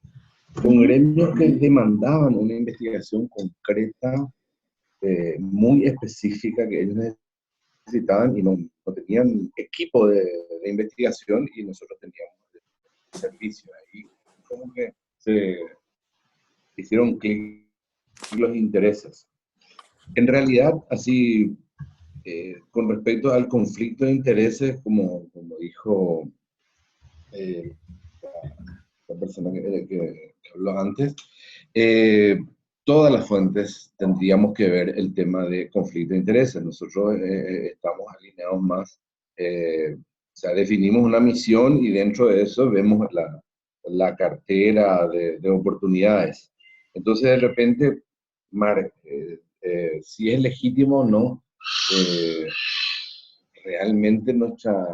que demandaban una investigación concreta, muy específica, que ellos necesitaban y no tenían equipo de investigación, y nosotros teníamos el servicio. Ahí como que se hicieron clic los intereses. En realidad, así, con respecto al conflicto de intereses, como dijo la persona que habló antes, todas las fuentes tendríamos que ver el tema de conflicto de intereses. Nosotros estamos alineados más, o sea, definimos una misión y dentro de eso vemos la cartera de oportunidades. Entonces, de repente, si es legítimo o no, realmente nuestra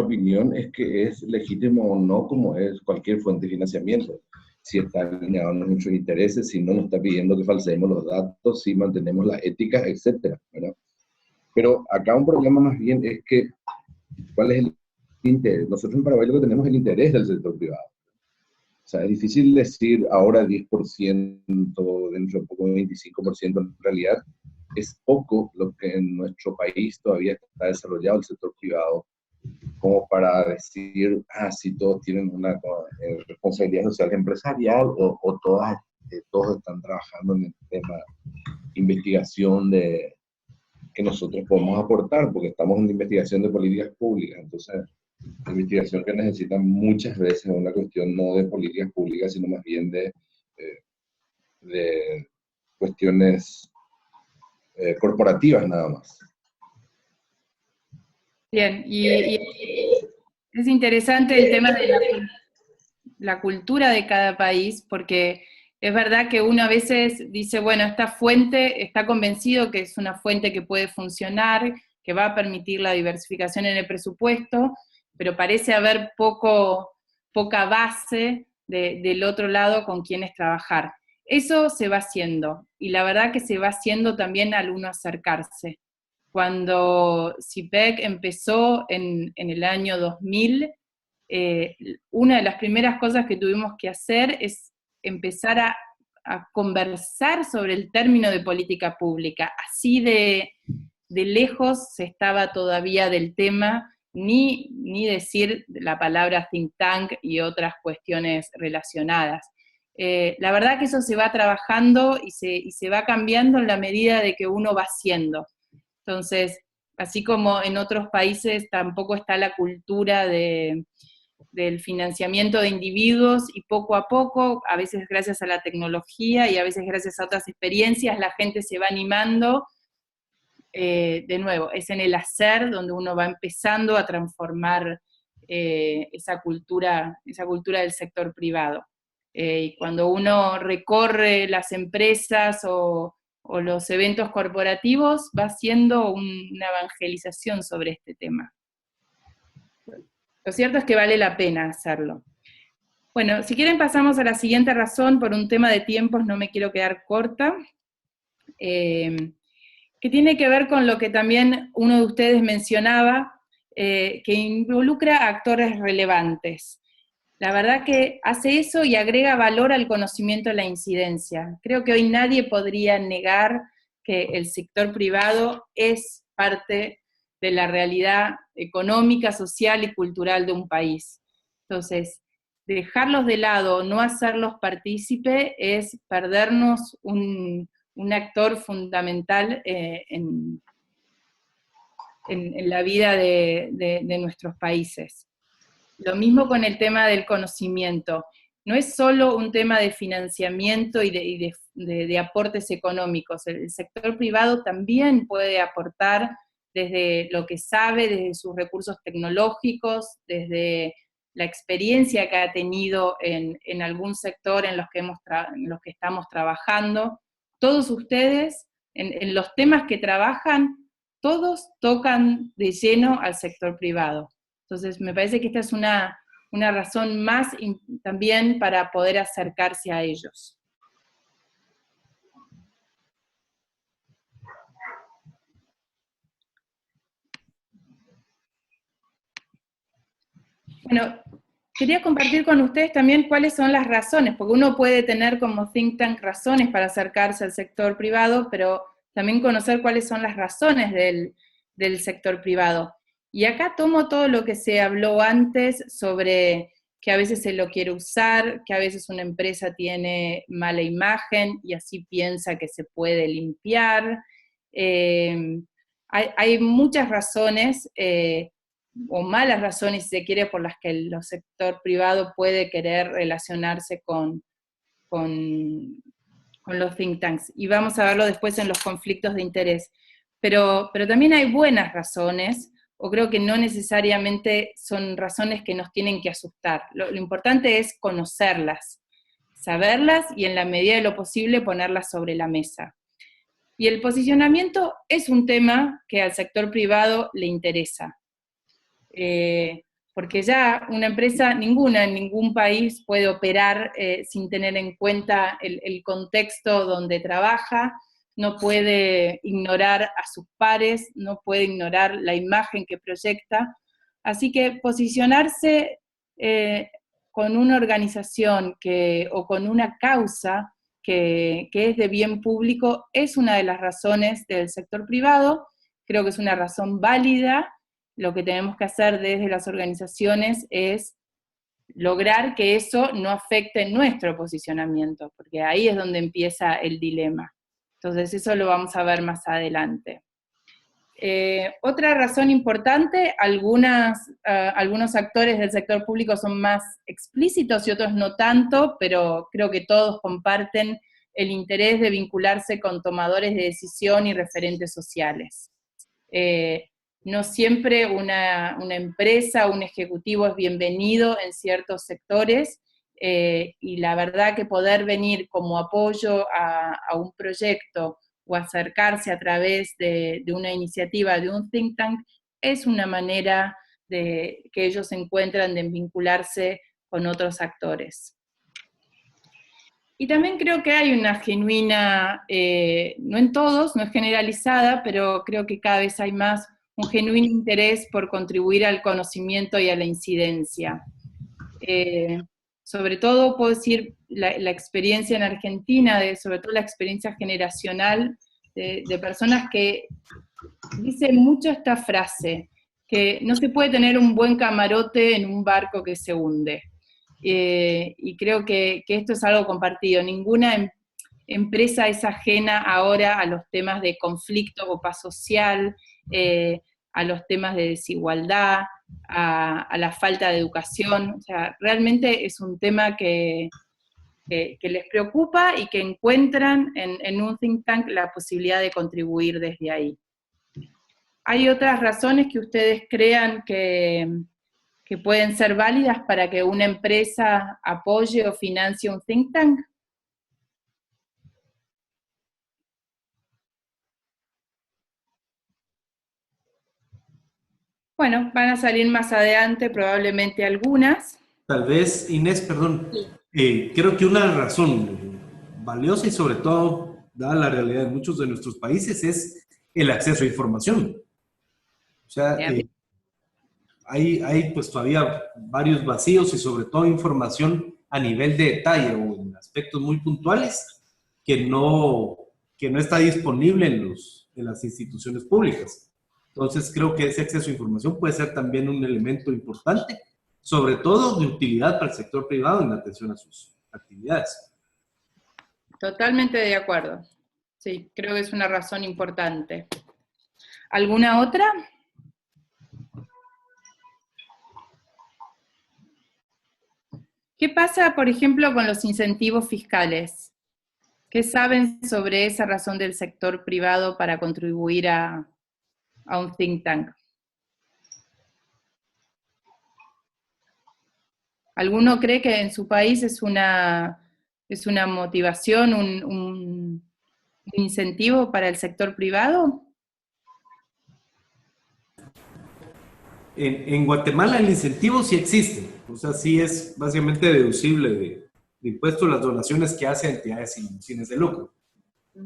opinión es que es legítimo o no, como es cualquier fuente de financiamiento. Si está alineado a nuestros intereses, si no nos está pidiendo que falseemos los datos, si mantenemos la ética, etc. ¿verdad? Pero acá un problema más bien es que, ¿cuál es el interés? Nosotros en Paraguay lo que tenemos es el interés del sector privado. O sea, es difícil decir ahora 10%, dentro de poco 25%, en realidad es poco lo que en nuestro país todavía está desarrollado el sector privado, como para decir, si todos tienen una responsabilidad social empresarial o todos están trabajando en el tema de investigación que nosotros podemos aportar, porque estamos en investigación de políticas públicas. Entonces, investigación que necesita muchas veces una cuestión no de políticas públicas, sino más bien de cuestiones corporativas nada más. Bien, y es interesante el tema de la cultura de cada país, porque es verdad que uno a veces dice, bueno, esta fuente está convencido que es una fuente que puede funcionar, que va a permitir la diversificación en el presupuesto, pero parece haber poca base del otro lado con quienes trabajar. Eso se va haciendo, y la verdad que se va haciendo también al uno acercarse. Cuando CIPEC empezó en el año 2000, una de las primeras cosas que tuvimos que hacer es empezar a conversar sobre el término de política pública. Así de lejos se estaba todavía del tema, ni decir la palabra think tank y otras cuestiones relacionadas. La verdad que eso se va trabajando y se va cambiando en la medida de que uno va haciendo. Entonces, así como en otros países tampoco está la cultura del financiamiento de individuos, y poco a poco, a veces gracias a la tecnología y a veces gracias a otras experiencias, la gente se va animando. De nuevo, es en el hacer donde uno va empezando a transformar esa cultura del sector privado. Y cuando uno recorre las empresas o los eventos corporativos, va haciendo una evangelización sobre este tema. Lo cierto es que vale la pena hacerlo. Bueno, si quieren pasamos a la siguiente razón. Por un tema de tiempos no me quiero quedar corta, que tiene que ver con lo que también uno de ustedes mencionaba, que involucra a actores relevantes. La verdad que hace eso y agrega valor al conocimiento de la incidencia. Creo que hoy nadie podría negar que el sector privado es parte de la realidad económica, social y cultural de un país. Entonces, dejarlos de lado, no hacerlos partícipe, es perdernos un actor fundamental en la vida de nuestros países. Lo mismo con el tema del conocimiento. No es solo un tema de financiamiento y de aportes económicos. El sector privado también puede aportar desde lo que sabe, desde sus recursos tecnológicos, desde la experiencia que ha tenido en algún sector en los que estamos trabajando. Todos ustedes, en los temas que trabajan, todos tocan de lleno al sector privado. Entonces, me parece que esta es una razón más también para poder acercarse a ellos. Bueno, quería compartir con ustedes también cuáles son las razones, porque uno puede tener como think tank razones para acercarse al sector privado, pero también conocer cuáles son las razones del sector privado. Y acá tomo todo lo que se habló antes sobre que a veces se lo quiere usar, que a veces una empresa tiene mala imagen y así piensa que se puede limpiar. Hay muchas razones, o malas razones, si se quiere, por las que el sector privado puede querer relacionarse con los think tanks. Y vamos a verlo después en los conflictos de interés. Pero también hay buenas razones, o creo que no necesariamente son razones que nos tienen que asustar. Lo importante es conocerlas, saberlas y en la medida de lo posible ponerlas sobre la mesa. Y el posicionamiento es un tema que al sector privado le interesa. Porque ya una empresa, ninguna en ningún país puede operar sin tener en cuenta el contexto donde trabaja, no puede ignorar a sus pares, no puede ignorar la imagen que proyecta. Así que posicionarse con una organización o con una causa que es de bien público es una de las razones del sector privado. Creo que es una razón válida. Lo que tenemos que hacer desde las organizaciones es lograr que eso no afecte nuestro posicionamiento, porque ahí es donde empieza el dilema. Entonces eso lo vamos a ver más adelante. Otra razón importante, algunos actores del sector público son más explícitos y otros no tanto, pero creo que todos comparten el interés de vincularse con tomadores de decisión y referentes sociales. No siempre una empresa o un ejecutivo es bienvenido en ciertos sectores, y la verdad que poder venir como apoyo a un proyecto o acercarse a través de una iniciativa, de un think tank, es una manera que ellos encuentran de vincularse con otros actores. Y también creo que hay una genuina, no en todos, no es generalizada, pero creo que cada vez hay más un genuino interés por contribuir al conocimiento y a la incidencia. Sobre todo puedo decir la experiencia en Argentina, sobre todo la experiencia generacional de personas que dicen mucho esta frase, que no se puede tener un buen camarote en un barco que se hunde. Y creo que esto es algo compartido. Ninguna empresa es ajena ahora a los temas de conflicto o paz social, a los temas de desigualdad, a la falta de educación. O sea, realmente es un tema que les preocupa y que encuentran en un think tank la posibilidad de contribuir desde ahí. ¿Hay otras razones que ustedes crean que pueden ser válidas para que una empresa apoye o financie un think tank? Bueno, van a salir más adelante probablemente algunas. Tal vez, Inés, perdón, creo que una razón valiosa y sobre todo, dada la realidad de muchos de nuestros países, es el acceso a información. O sea, hay pues todavía varios vacíos y sobre todo información a nivel de detalle o en aspectos muy puntuales que no está disponible en las instituciones públicas. Entonces creo que ese acceso a información puede ser también un elemento importante, sobre todo de utilidad para el sector privado en la atención a sus actividades. Totalmente de acuerdo. Sí, creo que es una razón importante. ¿Alguna otra? ¿Qué pasa, por ejemplo, con los incentivos fiscales? ¿Qué saben sobre esa razón del sector privado para contribuir a un think tank? ¿Alguno cree que en su país es una motivación, un incentivo para el sector privado? En Guatemala el incentivo sí existe, o sea, sí es básicamente deducible de impuestos las donaciones que hace a entidades sin fines de lucro.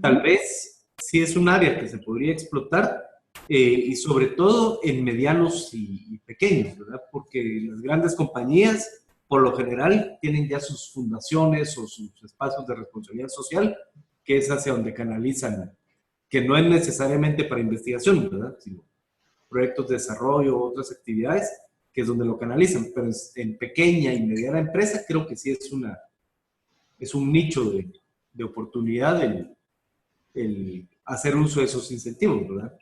Tal vez sí es un área que se podría explotar, y sobre todo en medianos y pequeños, ¿verdad? Porque las grandes compañías, por lo general, tienen ya sus fundaciones o sus espacios de responsabilidad social, que es hacia donde canalizan, que no es necesariamente para investigación, ¿verdad? Sino proyectos de desarrollo, otras actividades, que es donde lo canalizan, pero en pequeña y mediana empresa creo que sí es un nicho de oportunidad el hacer uso de esos incentivos, ¿verdad?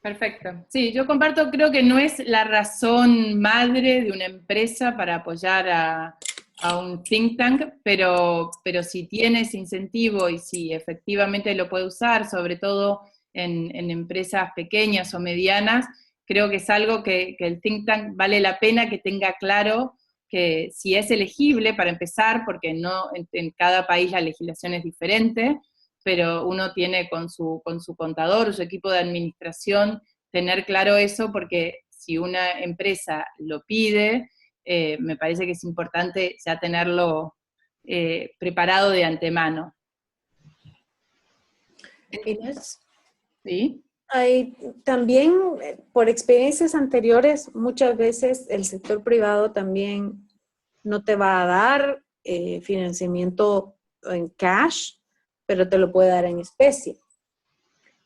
Perfecto. Sí, yo comparto, creo que no es la razón madre de una empresa para apoyar a un think tank, pero si tiene ese incentivo y si efectivamente lo puede usar, sobre todo en empresas pequeñas o medianas, creo que es algo que el think tank vale la pena que tenga claro que si es elegible para empezar, porque no en cada país la legislación es diferente, pero uno tiene con su contador, su equipo de administración, tener claro eso, porque si una empresa lo pide, me parece que es importante ya tenerlo preparado de antemano. Inés. ¿Sí? También, por experiencias anteriores, muchas veces el sector privado también no te va a dar financiamiento en cash, pero te lo puede dar en especie.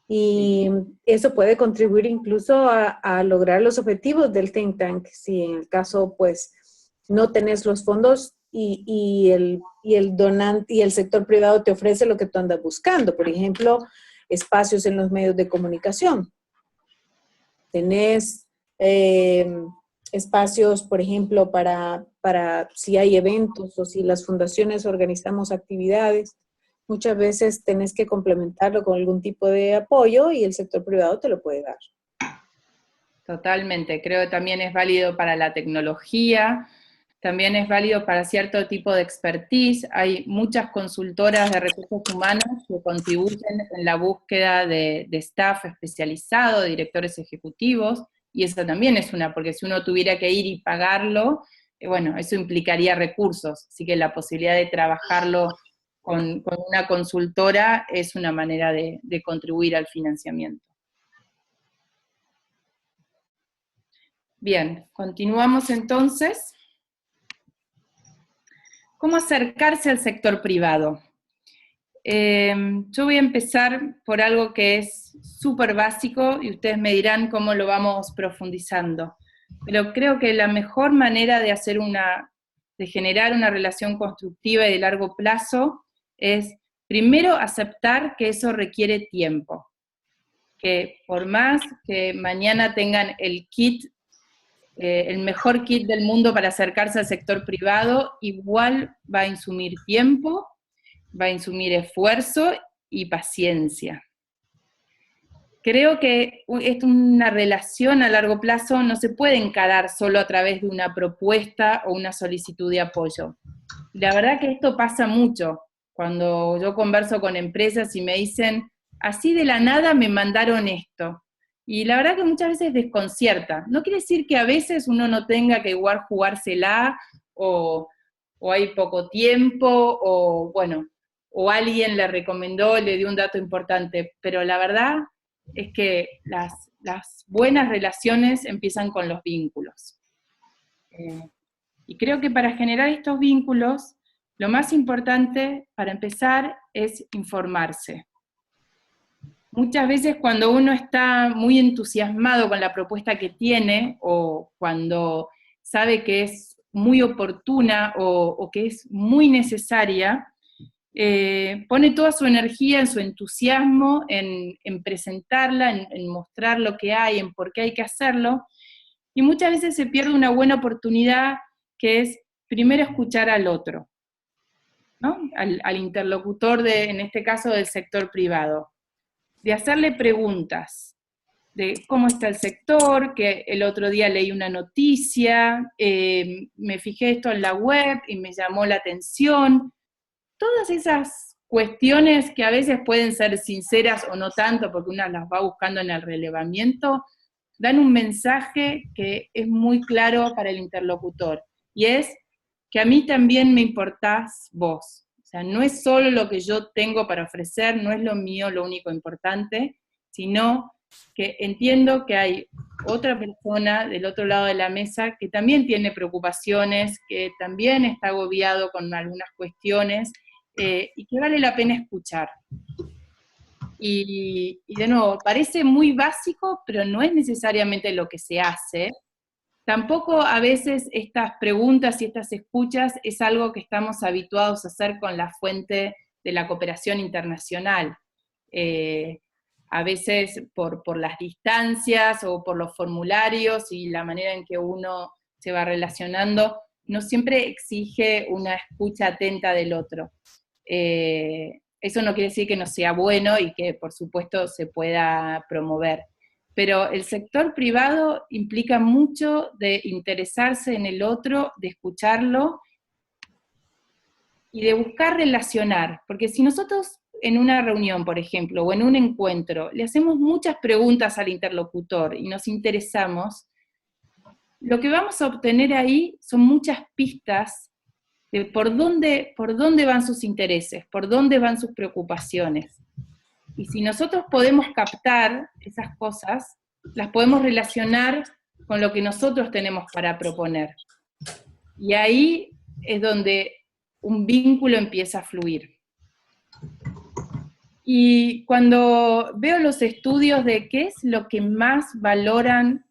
Y eso puede contribuir incluso a lograr los objetivos del think tank, si en el caso, pues, no tenés los fondos y el donante y el sector privado te ofrece lo que tú andas buscando. Por ejemplo, espacios en los medios de comunicación. Tenés espacios, por ejemplo, para si hay eventos o si las fundaciones organizamos actividades. Muchas veces tenés que complementarlo con algún tipo de apoyo y el sector privado te lo puede dar. Totalmente, creo que también es válido para la tecnología, también es válido para cierto tipo de expertise. Hay muchas consultoras de recursos humanos que contribuyen en la búsqueda de staff especializado, de directores ejecutivos, y eso también es porque si uno tuviera que ir y pagarlo, bueno, eso implicaría recursos, así que la posibilidad de trabajarlo con una consultora es una manera de contribuir al financiamiento. Bien, continuamos entonces. ¿Cómo acercarse al sector privado? Yo voy a empezar por algo que es súper básico y ustedes me dirán cómo lo vamos profundizando. Pero creo que la mejor manera de generar una relación constructiva y de largo plazo es primero aceptar que eso requiere tiempo. Que por más que mañana tengan el mejor kit del mundo para acercarse al sector privado, igual va a insumir tiempo, va a insumir esfuerzo y paciencia. Creo que una relación a largo plazo no se puede encarar solo a través de una propuesta o una solicitud de apoyo. La verdad que esto pasa mucho, cuando yo converso con empresas y me dicen, así de la nada me mandaron esto. Y la verdad que muchas veces desconcierta. No quiere decir que a veces uno no tenga que igual jugársela, o hay poco tiempo, o bueno, o alguien le recomendó, le dio un dato importante, pero la verdad es que las buenas relaciones empiezan con los vínculos. Y creo que para generar estos vínculos, lo más importante para empezar es informarse. Muchas veces cuando uno está muy entusiasmado con la propuesta que tiene, o cuando sabe que es muy oportuna o que es muy necesaria, pone toda su energía, en su entusiasmo, en presentarla, en mostrar lo que hay, en por qué hay que hacerlo, y muchas veces se pierde una buena oportunidad que es primero escuchar al otro, ¿no? Al interlocutor, en este caso del sector privado, de hacerle preguntas, de cómo está el sector, que el otro día leí una noticia, me fijé esto en la web y me llamó la atención. Todas esas cuestiones que a veces pueden ser sinceras o no tanto, porque una las va buscando en el relevamiento, dan un mensaje que es muy claro para el interlocutor, y es que a mí también me importás vos. O sea, no es solo lo que yo tengo para ofrecer, no es lo mío lo único importante, sino que entiendo que hay otra persona del otro lado de la mesa que también tiene preocupaciones, que también está agobiado con algunas cuestiones, y que vale la pena escuchar. Y de nuevo, parece muy básico, pero no es necesariamente lo que se hace. Tampoco a veces estas preguntas y estas escuchas es algo que estamos habituados a hacer con la fuente de la cooperación internacional. A veces por las distancias o por los formularios y la manera en que uno se va relacionando, no siempre exige una escucha atenta del otro. Eso no quiere decir que no sea bueno y que por supuesto se pueda promover. Pero el sector privado implica mucho de interesarse en el otro, de escucharlo y de buscar relacionar. Porque si nosotros en una reunión, por ejemplo, o en un encuentro, le hacemos muchas preguntas al interlocutor y nos interesamos, lo que vamos a obtener ahí son muchas pistas de por dónde van sus intereses, por dónde van sus preocupaciones. Y si nosotros podemos captar esas cosas, las podemos relacionar con lo que nosotros tenemos para proponer. Y ahí es donde un vínculo empieza a fluir. Y cuando veo los estudios de qué es lo que más valoran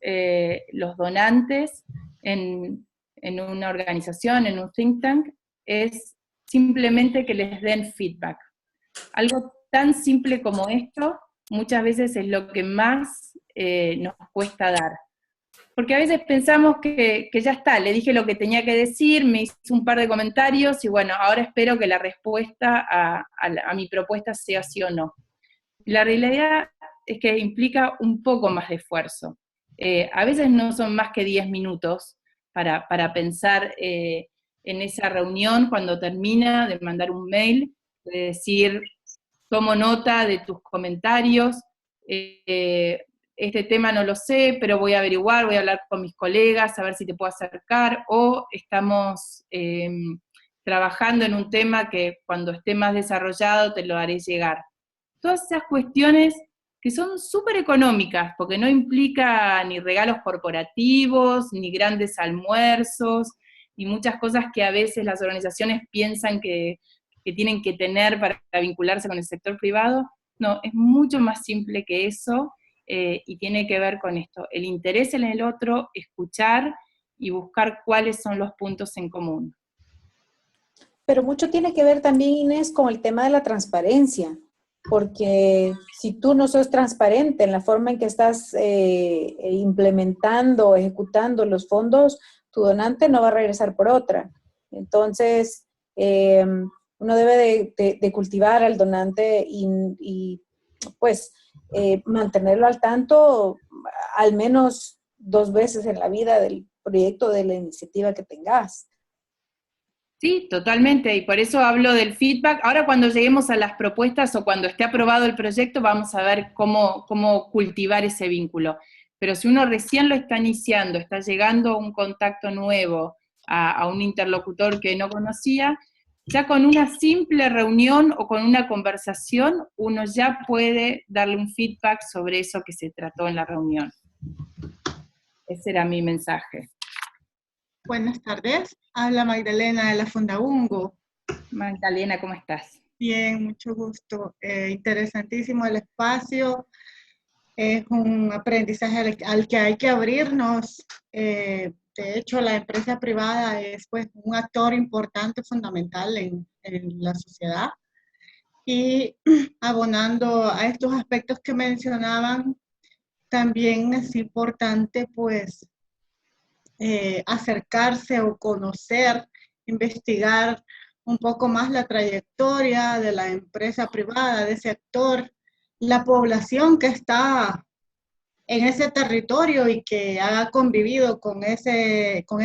los donantes en una organización, en un think tank, es simplemente que les den feedback. Algo tan simple como esto muchas veces es lo que más nos cuesta dar. Porque a veces pensamos que ya está, le dije lo que tenía que decir, me hizo un par de comentarios y bueno, ahora espero que la respuesta a mi propuesta sea sí o no. La realidad es que implica un poco más de esfuerzo. A veces no son más que 10 minutos para pensar en esa reunión cuando termina, de mandar un mail, de decir, tomo nota de tus comentarios, este tema no lo sé, pero voy a averiguar, voy a hablar con mis colegas, a ver si te puedo acercar, o estamos trabajando en un tema que cuando esté más desarrollado te lo haré llegar. Todas esas cuestiones que son súper económicas, porque no implica ni regalos corporativos, ni grandes almuerzos, ni muchas cosas que a veces las organizaciones piensan que tienen que tener para vincularse con el sector privado. No, es mucho más simple que eso, y tiene que ver con esto, el interés en el otro, escuchar y buscar cuáles son los puntos en común. Pero mucho tiene que ver también, Inés, con el tema de la transparencia, porque si tú no sos transparente en la forma en que estás implementando, ejecutando los fondos, tu donante no va a regresar por otra. Entonces, uno debe de cultivar al donante y pues mantenerlo al tanto al menos 2 veces en la vida del proyecto, de la iniciativa que tengas. Sí, totalmente, y por eso hablo del feedback. Ahora cuando lleguemos a las propuestas o cuando esté aprobado el proyecto vamos a ver cómo cultivar ese vínculo. Pero si uno recién lo está iniciando, está llegando a un contacto nuevo, a un interlocutor que no conocía, ya con una simple reunión o con una conversación, uno ya puede darle un feedback sobre eso que se trató en la reunión. Ese era mi mensaje. Buenas tardes, habla Magdalena de la Fundabungo. Magdalena, ¿cómo estás? Bien, mucho gusto. Interesantísimo el espacio. Es un aprendizaje al que hay que abrirnos. De hecho, la empresa privada es pues un actor importante, fundamental en la sociedad. Y abonando a estos aspectos que mencionaban, también es importante pues acercarse o conocer, investigar un poco más la trayectoria de la empresa privada, de ese actor, la población que está en ese territorio y que ha convivido con esa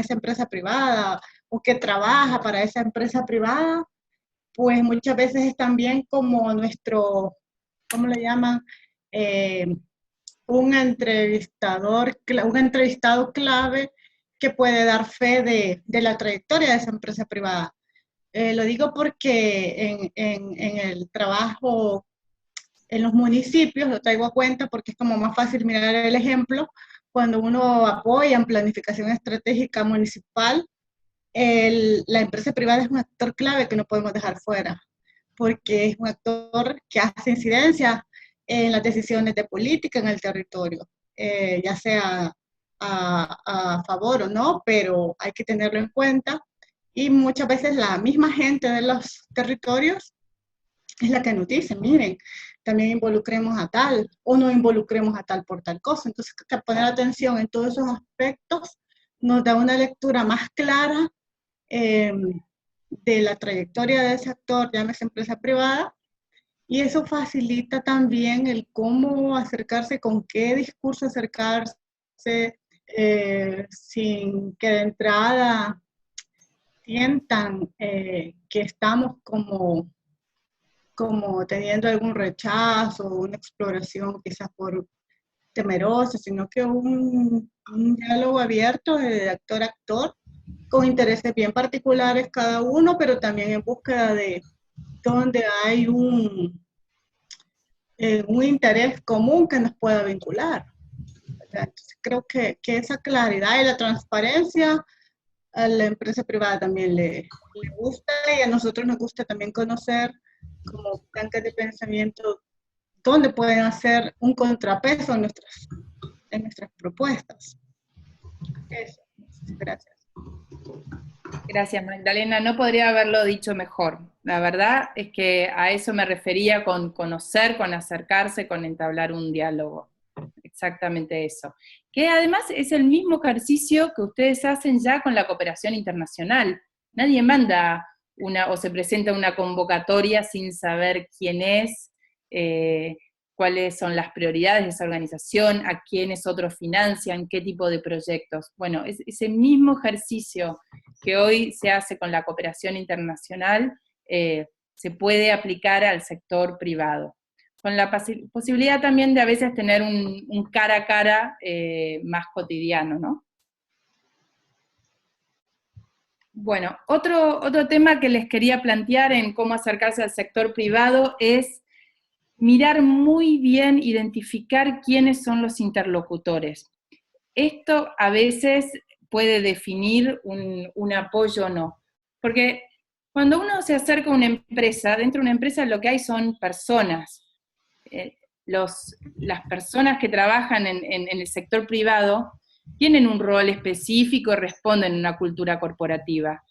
empresa privada o que trabaja para esa empresa privada, pues muchas veces es también como nuestro, ¿cómo le llaman? Un entrevistado clave que puede dar fe de la trayectoria de esa empresa privada. Lo digo porque en el trabajo en los municipios, lo traigo a cuenta porque es como más fácil mirar el ejemplo, cuando uno apoya en planificación estratégica municipal, la empresa privada es un actor clave que no podemos dejar fuera, porque es un actor que hace incidencia en las decisiones de política en el territorio, ya sea a favor o no, pero hay que tenerlo en cuenta. Y muchas veces la misma gente de los territorios es la que nos dice, miren, también involucremos a tal, o no involucremos a tal por tal cosa. Entonces, poner atención en todos esos aspectos nos da una lectura más clara de la trayectoria de ese actor, llámese empresa privada, y eso facilita también el cómo acercarse, con qué discurso acercarse, sin que de entrada sientan que estamos como teniendo algún rechazo, una exploración quizás por temerosa, sino que un diálogo abierto de actor a actor, con intereses bien particulares cada uno, pero también en búsqueda de donde hay un interés común que nos pueda vincular. Entonces, creo que esa claridad y la transparencia a la empresa privada también le gusta, y a nosotros nos gusta también conocer como tanques de pensamiento donde pueden hacer un contrapeso en nuestras propuestas. Eso. Gracias. Gracias, Magdalena. No podría haberlo dicho mejor. La verdad es que a eso me refería con conocer, con acercarse, con entablar un diálogo. Exactamente eso. Que además es el mismo ejercicio que ustedes hacen ya con la cooperación internacional. Nadie manda o se presenta una convocatoria sin saber quién es, cuáles son las prioridades de esa organización, a quiénes otros financian, qué tipo de proyectos. Bueno, es ese mismo ejercicio que hoy se hace con la cooperación internacional, se puede aplicar al sector privado, con la posibilidad también de a veces tener un cara a cara más cotidiano, ¿no? Bueno, otro tema que les quería plantear en cómo acercarse al sector privado es mirar muy bien, identificar quiénes son los interlocutores. Esto a veces puede definir un apoyo o no, porque cuando uno se acerca a una empresa, dentro de una empresa lo que hay son personas. Las personas que trabajan en el sector privado tienen un rol específico y responden a una cultura corporativa,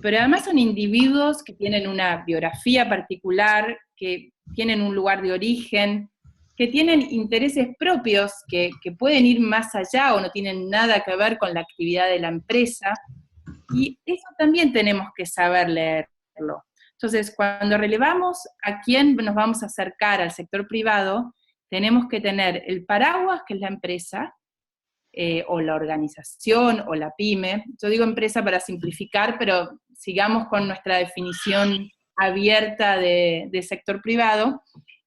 pero además son individuos que tienen una biografía particular, que tienen un lugar de origen, que tienen intereses propios que pueden ir más allá o no tienen nada que ver con la actividad de la empresa, y eso también tenemos que saber leerlo. Entonces, cuando relevamos a quién nos vamos a acercar al sector privado, tenemos que tener el paraguas, que es la empresa, o la organización, o la pyme. Yo digo empresa para simplificar, pero sigamos con nuestra definición abierta de sector privado,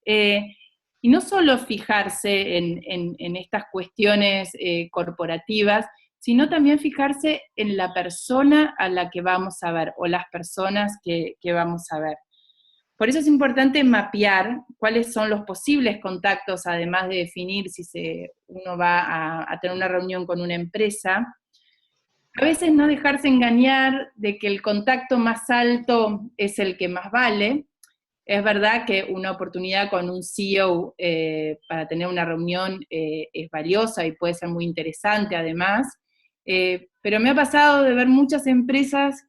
y no solo fijarse en estas cuestiones corporativas, sino también fijarse en la persona a la que vamos a ver, o las personas que vamos a ver. Por eso es importante mapear cuáles son los posibles contactos, además de definir si uno va a tener una reunión con una empresa. A veces no dejarse engañar de que el contacto más alto es el que más vale. Es verdad que una oportunidad con un CEO para tener una reunión es valiosa y puede ser muy interesante además, pero me ha pasado de ver muchas empresas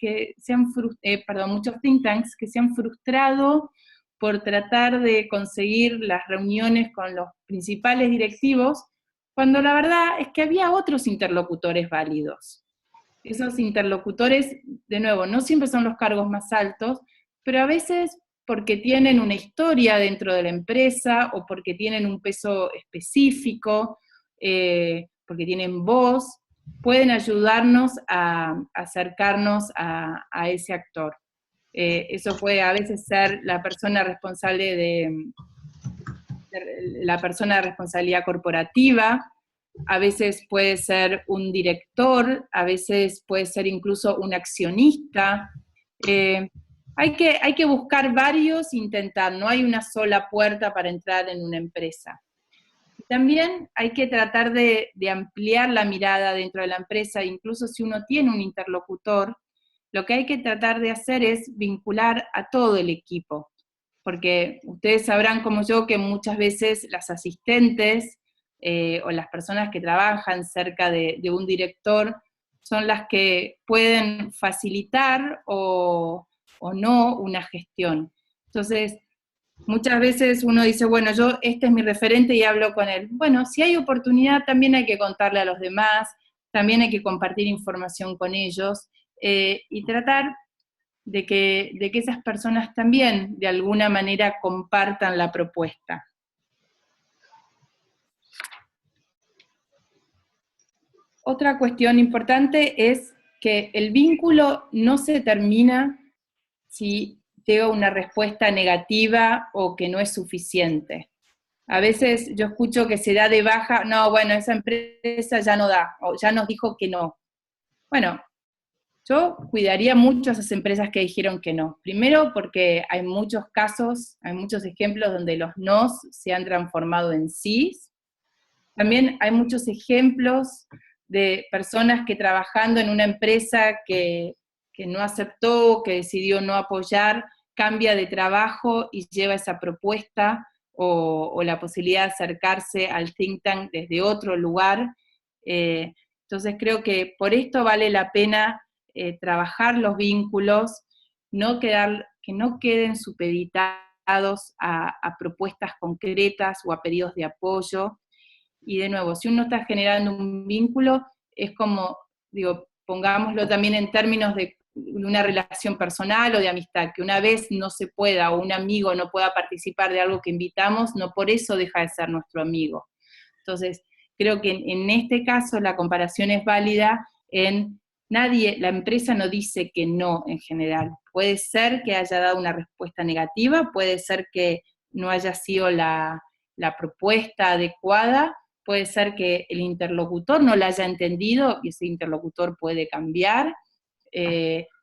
muchos think tanks que se han frustrado por tratar de conseguir las reuniones con los principales directivos, cuando la verdad es que había otros interlocutores válidos. Esos interlocutores, de nuevo, no siempre son los cargos más altos, pero a veces porque tienen una historia dentro de la empresa, o porque tienen un peso específico, porque tienen voz, pueden ayudarnos a acercarnos a ese actor. Eso puede a veces ser la persona responsable de la persona de responsabilidad corporativa, a veces puede ser un director, a veces puede ser incluso un accionista. Hay que buscar varios, intentar, no hay una sola puerta para entrar en una empresa. También hay que tratar de ampliar la mirada dentro de la empresa, incluso si uno tiene un interlocutor, lo que hay que tratar de hacer es vincular a todo el equipo, porque ustedes sabrán como yo que muchas veces las asistentes o las personas que trabajan cerca de un director son las que pueden facilitar o no una gestión. Entonces, muchas veces uno dice, bueno, este es mi referente y hablo con él. Bueno, si hay oportunidad también hay que contarle a los demás, también hay que compartir información con ellos, y tratar de que esas personas también de alguna manera compartan la propuesta. Otra cuestión importante es que el vínculo no se termina si llega una respuesta negativa o que no es suficiente. A veces yo escucho que se da de baja, no, bueno, esa empresa ya no da, o ya nos dijo que no. Bueno, yo cuidaría mucho a esas empresas que dijeron que no. Primero porque hay muchos casos, hay muchos ejemplos donde los nos se han transformado en sís. También hay muchos ejemplos de personas que trabajando en una empresa que no aceptó, que decidió no apoyar, cambia de trabajo y lleva esa propuesta o la posibilidad de acercarse al think tank desde otro lugar. Entonces creo que por esto vale la pena trabajar los vínculos, no quedar que no queden supeditados a propuestas concretas o a pedidos de apoyo. Y de nuevo, si uno está generando un vínculo, es como, digo, pongámoslo también en términos de una relación personal o de amistad, que una vez no se pueda, o un amigo no pueda participar de algo que invitamos, no por eso deja de ser nuestro amigo. Entonces, creo que en este caso la comparación es válida en la empresa no dice que no en general. Puede ser que haya dado una respuesta negativa, puede ser que no haya sido la propuesta adecuada, puede ser que el interlocutor no la haya entendido y ese interlocutor puede cambiar,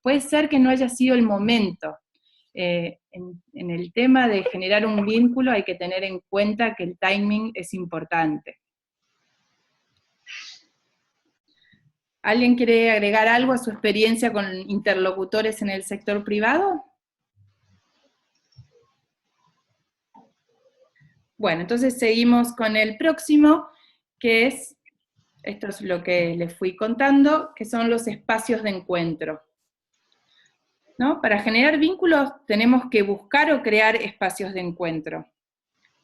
puede ser que no haya sido el momento. En el tema de generar un vínculo hay que tener en cuenta que el timing es importante. ¿Alguien quiere agregar algo a su experiencia con interlocutores en el sector privado? Bueno, entonces seguimos con el próximo, que es, esto es lo que les fui contando, que son los espacios de encuentro. ¿No? Para generar vínculos tenemos que buscar o crear espacios de encuentro.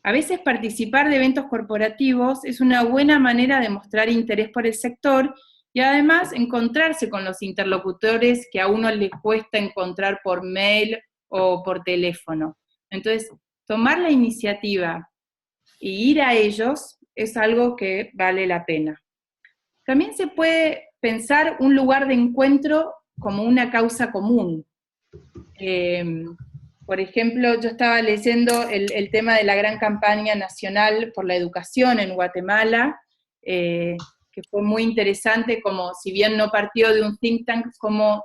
A veces participar de eventos corporativos es una buena manera de mostrar interés por el sector y además encontrarse con los interlocutores que a uno les cuesta encontrar por mail o por teléfono. Entonces, tomar la iniciativa e ir a ellos es algo que vale la pena. También se puede pensar un lugar de encuentro como una causa común. Por ejemplo, yo estaba leyendo el tema de la gran campaña nacional por la educación en Guatemala, que fue muy interesante, como si bien no partió de un think tank, como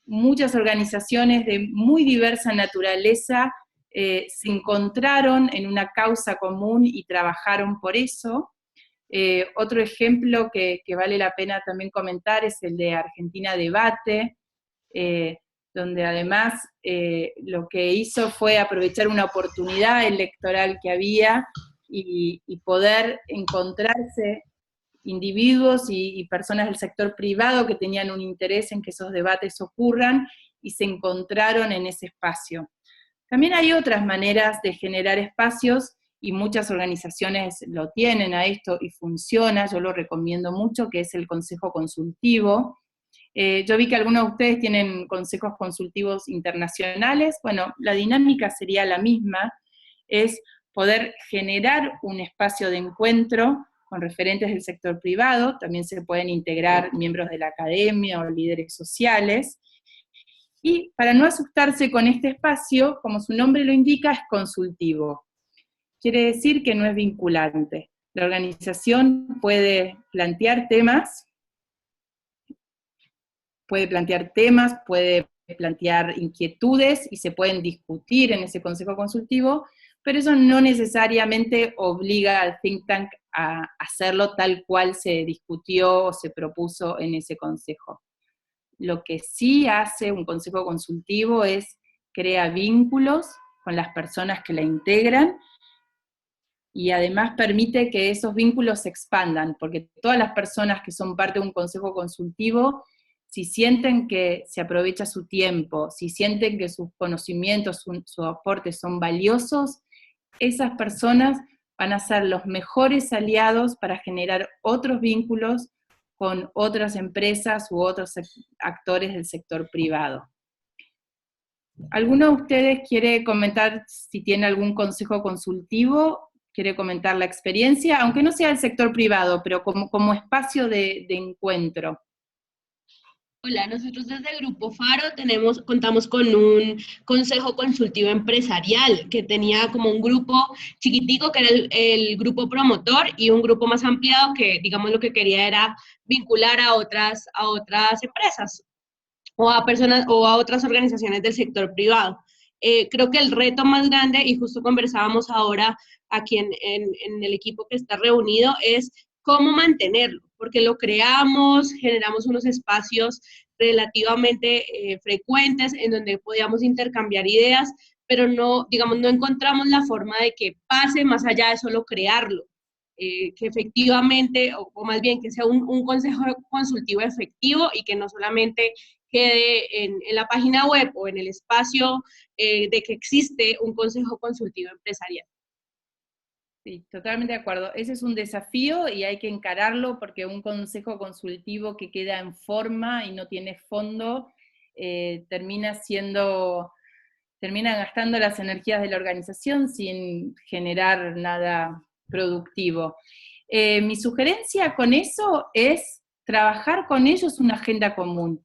muchas organizaciones de muy diversa naturaleza se encontraron en una causa común y trabajaron por eso. Otro ejemplo que vale la pena también comentar es el de Argentina Debate, donde además lo que hizo fue aprovechar una oportunidad electoral que había y poder encontrarse individuos y personas del sector privado que tenían un interés en que esos debates ocurran y se encontraron en ese espacio. También hay otras maneras de generar espacios y muchas organizaciones lo tienen a esto y funciona, yo lo recomiendo mucho, que es el Consejo Consultivo. Yo vi que algunos de ustedes tienen consejos consultivos internacionales. Bueno, la dinámica sería la misma, es poder generar un espacio de encuentro con referentes del sector privado, también se pueden integrar miembros de la academia o líderes sociales, y para no asustarse con este espacio, como su nombre lo indica, es consultivo. Quiere decir que no es vinculante. La organización puede plantear temas, puede plantear inquietudes y se pueden discutir en ese consejo consultivo, pero eso no necesariamente obliga al think tank a hacerlo tal cual se discutió o se propuso en ese consejo. Lo que sí hace un consejo consultivo es crear vínculos con las personas que la integran y además permite que esos vínculos se expandan, porque todas las personas que son parte de un consejo consultivo, si sienten que se aprovecha su tiempo, si sienten que sus conocimientos, sus aportes son valiosos, esas personas van a ser los mejores aliados para generar otros vínculos con otras empresas u otros actores del sector privado. ¿Alguno de ustedes quiere comentar si tiene algún consejo consultivo? ¿Quiere comentar la experiencia? Aunque no sea del sector privado, pero como espacio de encuentro. Hola, nosotros desde Grupo Faro contamos con un consejo consultivo empresarial que tenía como un grupo chiquitico que era el grupo promotor y un grupo más ampliado que, digamos, lo que quería era vincular a otras empresas o a personas o a otras organizaciones del sector privado. Creo que el reto más grande, y justo conversábamos ahora aquí en el equipo que está reunido, es cómo mantenerlo, porque lo creamos, generamos unos espacios relativamente frecuentes en donde podíamos intercambiar ideas, pero no, digamos, no encontramos la forma de que pase más allá de solo crearlo, que efectivamente, o más bien que sea un consejo consultivo efectivo y que no solamente quede en la página web o en el espacio de que existe un consejo consultivo empresarial. Sí, totalmente de acuerdo. Ese es un desafío y hay que encararlo porque un consejo consultivo que queda en forma y no tiene fondo termina gastando las energías de la organización sin generar nada productivo. Mi sugerencia con eso es trabajar con ellos una agenda común.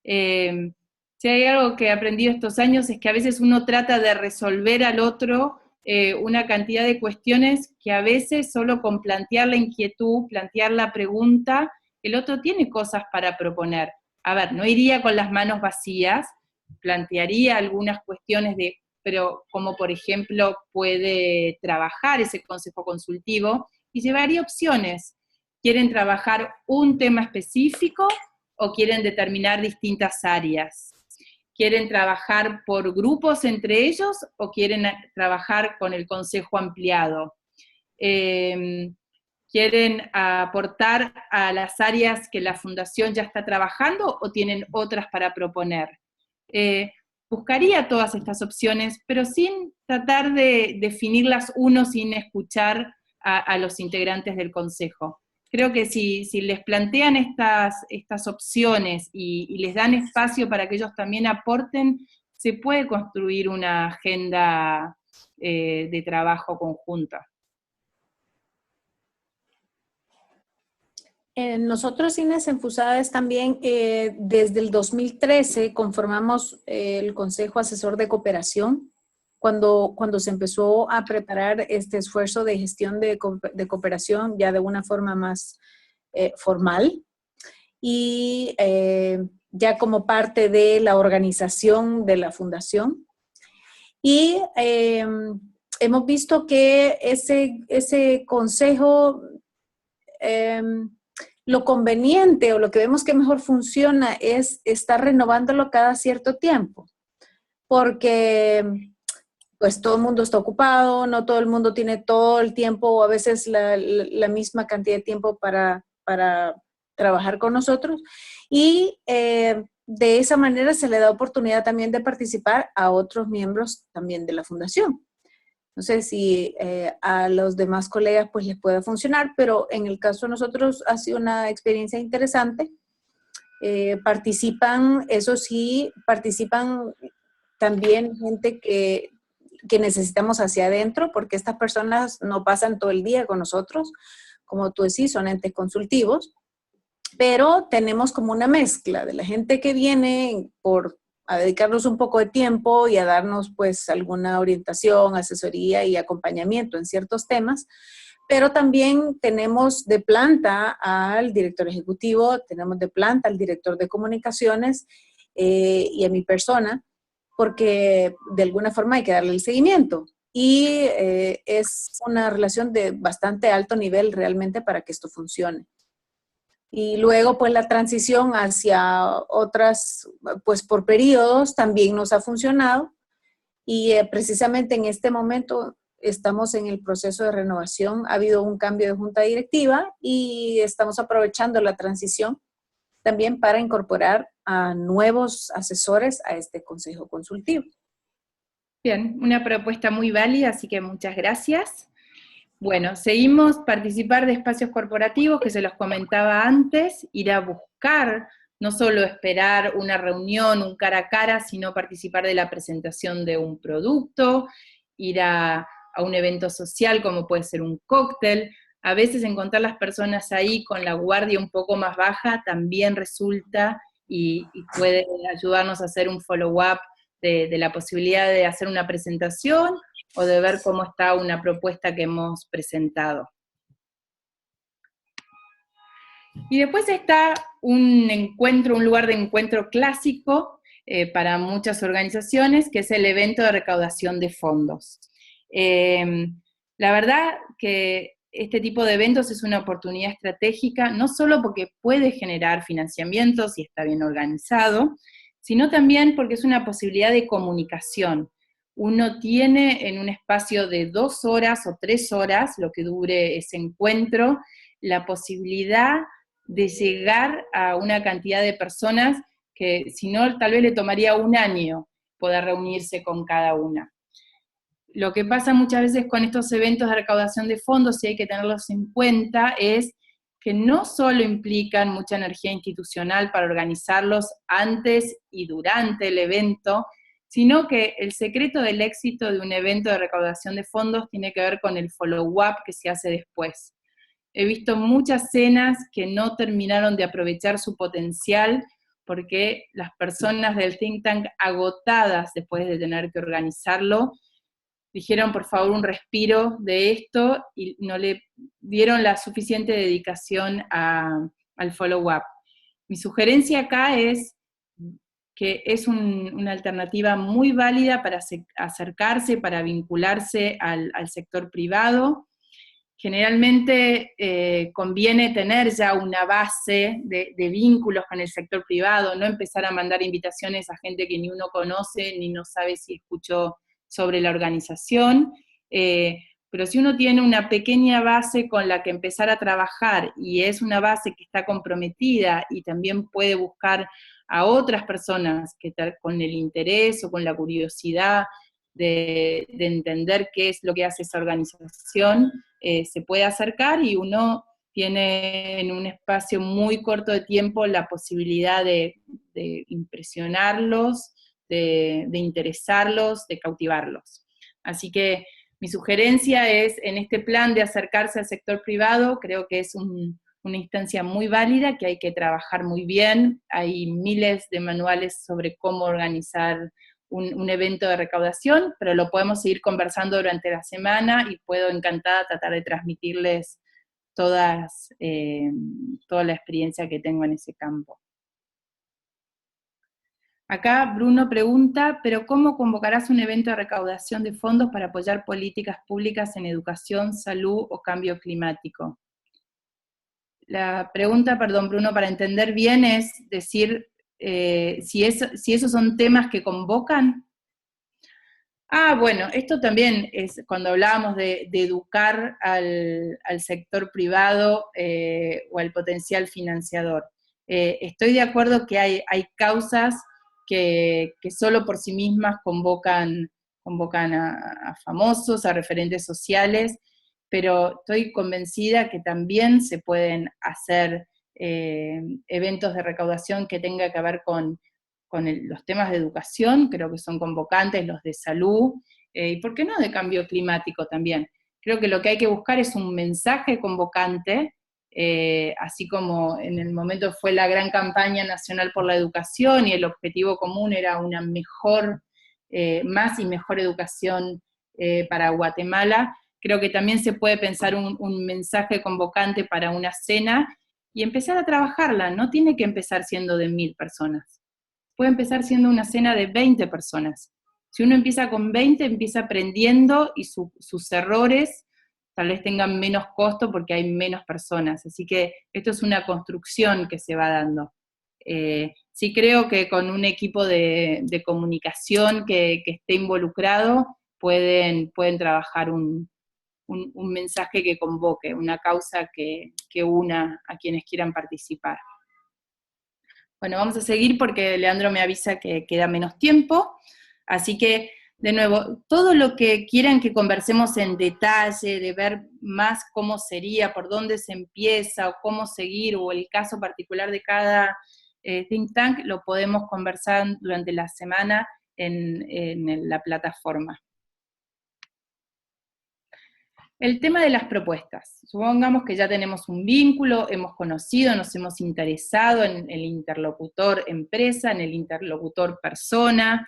Si hay algo que he aprendido estos años es que a veces uno trata de resolver al otro una cantidad de cuestiones que a veces solo con plantear la inquietud, plantear la pregunta, el otro tiene cosas para proponer. A ver, no iría con las manos vacías, plantearía algunas cuestiones pero como por ejemplo puede trabajar ese consejo consultivo y llevaría opciones. ¿Quieren trabajar un tema específico o quieren determinar distintas áreas? ¿Quieren trabajar por grupos entre ellos o quieren trabajar con el consejo ampliado? ¿Quieren aportar a las áreas que la fundación ya está trabajando o tienen otras para proponer? Buscaría todas estas opciones, pero sin tratar de definirlas uno sin escuchar a los integrantes del consejo. Creo que si les plantean estas opciones y les dan espacio para que ellos también aporten, se puede construir una agenda de trabajo conjunta. Nosotros, Inés, en Fusades también, desde el 2013 conformamos el Consejo Asesor de Cooperación, cuando se empezó a preparar este esfuerzo de gestión de cooperación ya de una forma más formal y ya como parte de la organización de la fundación. Y hemos visto que ese consejo, lo conveniente o lo que vemos que mejor funciona es estar renovándolo cada cierto tiempo, porque pues todo el mundo está ocupado, no todo el mundo tiene todo el tiempo o a veces la misma cantidad de tiempo para trabajar con nosotros y de esa manera se le da oportunidad también de participar a otros miembros también de la fundación. No sé si a los demás colegas pues les pueda funcionar, pero en el caso de nosotros ha sido una experiencia interesante. Participan también gente que necesitamos hacia adentro, porque estas personas no pasan todo el día con nosotros, como tú decís, son entes consultivos, pero tenemos como una mezcla de la gente que viene a dedicarnos un poco de tiempo y a darnos pues alguna orientación, asesoría y acompañamiento en ciertos temas, pero también tenemos de planta al director ejecutivo, tenemos de planta al director de comunicaciones y a mi persona, porque de alguna forma hay que darle el seguimiento. Y es una relación de bastante alto nivel realmente para que esto funcione. Y luego, pues, la transición hacia otras, pues, por periodos también nos ha funcionado. Y precisamente en este momento estamos en el proceso de renovación. Ha habido un cambio de junta directiva y estamos aprovechando la transición también para incorporar a nuevos asesores a este consejo consultivo. Bien, una propuesta muy válida, así que muchas gracias. Bueno, seguimos participar de espacios corporativos, que se los comentaba antes, ir a buscar, no solo esperar una reunión, un cara a cara, sino participar de la presentación de un producto, ir a un evento social como puede ser un cóctel. A veces encontrar las personas ahí con la guardia un poco más baja también resulta y puede ayudarnos a hacer un follow-up de la posibilidad de hacer una presentación o de ver cómo está una propuesta que hemos presentado. Y después está un lugar de encuentro clásico para muchas organizaciones, que es el evento de recaudación de fondos. La verdad que este tipo de eventos es una oportunidad estratégica, no solo porque puede generar financiamientos y está bien organizado, sino también porque es una posibilidad de comunicación. Uno tiene en un espacio de 2 horas o 3 horas, lo que dure ese encuentro, la posibilidad de llegar a una cantidad de personas que si no, tal vez le tomaría un año poder reunirse con cada una. Lo que pasa muchas veces con estos eventos de recaudación de fondos, y hay que tenerlos en cuenta, es que no solo implican mucha energía institucional para organizarlos antes y durante el evento, sino que el secreto del éxito de un evento de recaudación de fondos tiene que ver con el follow-up que se hace después. He visto muchas cenas que no terminaron de aprovechar su potencial porque las personas del think tank, agotadas después de tener que organizarlo, dijeron por favor un respiro de esto y no le dieron la suficiente dedicación al follow-up. Mi sugerencia acá es que es una alternativa muy válida para acercarse, para vincularse al sector privado. Generalmente conviene tener ya una base de vínculos con el sector privado, no empezar a mandar invitaciones a gente que ni uno conoce, ni no sabe si escuchó sobre la organización, pero si uno tiene una pequeña base con la que empezar a trabajar, y es una base que está comprometida, y también puede buscar a otras personas que con el interés o con la curiosidad de entender qué es lo que hace esa organización, se puede acercar y uno tiene en un espacio muy corto de tiempo la posibilidad de impresionarlos, de interesarlos, de cautivarlos. Así que mi sugerencia es, en este plan de acercarse al sector privado, creo que es una instancia muy válida, que hay que trabajar muy bien. Hay miles de manuales sobre cómo organizar un evento de recaudación, pero lo podemos seguir conversando durante la semana y puedo encantada tratar de transmitirles toda la experiencia que tengo en ese campo. Acá Bruno pregunta, ¿pero cómo convocarás un evento de recaudación de fondos para apoyar políticas públicas en educación, salud o cambio climático? La pregunta, perdón Bruno, para entender bien es decir, si esos son temas que convocan. Bueno, esto también es cuando hablábamos de educar al sector privado o al potencial financiador. Estoy de acuerdo que hay causas que solo por sí mismas convocan a famosos, a referentes sociales, pero estoy convencida que también se pueden hacer eventos de recaudación que tengan que ver con los temas de educación, creo que son convocantes, los de salud, y por qué no de cambio climático también. Creo que lo que hay que buscar es un mensaje convocante, así como en el momento fue la gran campaña nacional por la educación y el objetivo común era una más y mejor educación para Guatemala. Creo que también se puede pensar un mensaje convocante para una cena y empezar a trabajarla. No tiene que empezar siendo de 1000 personas. Puede empezar siendo una cena de 20 personas. Si uno empieza con 20, empieza aprendiendo y sus errores tal vez tengan menos costo porque hay menos personas. Así que esto es una construcción que se va dando. Sí creo que con un equipo de comunicación que esté involucrado pueden trabajar un mensaje que convoque, una causa que una a quienes quieran participar. Bueno, vamos a seguir porque Leandro me avisa que queda menos tiempo, así que, de nuevo, todo lo que quieran que conversemos en detalle, de ver más cómo sería, por dónde se empieza, o cómo seguir, o el caso particular de cada think tank, lo podemos conversar durante la semana en la plataforma. El tema de las propuestas. Supongamos que ya tenemos un vínculo, hemos conocido, nos hemos interesado en el interlocutor empresa, en el interlocutor persona,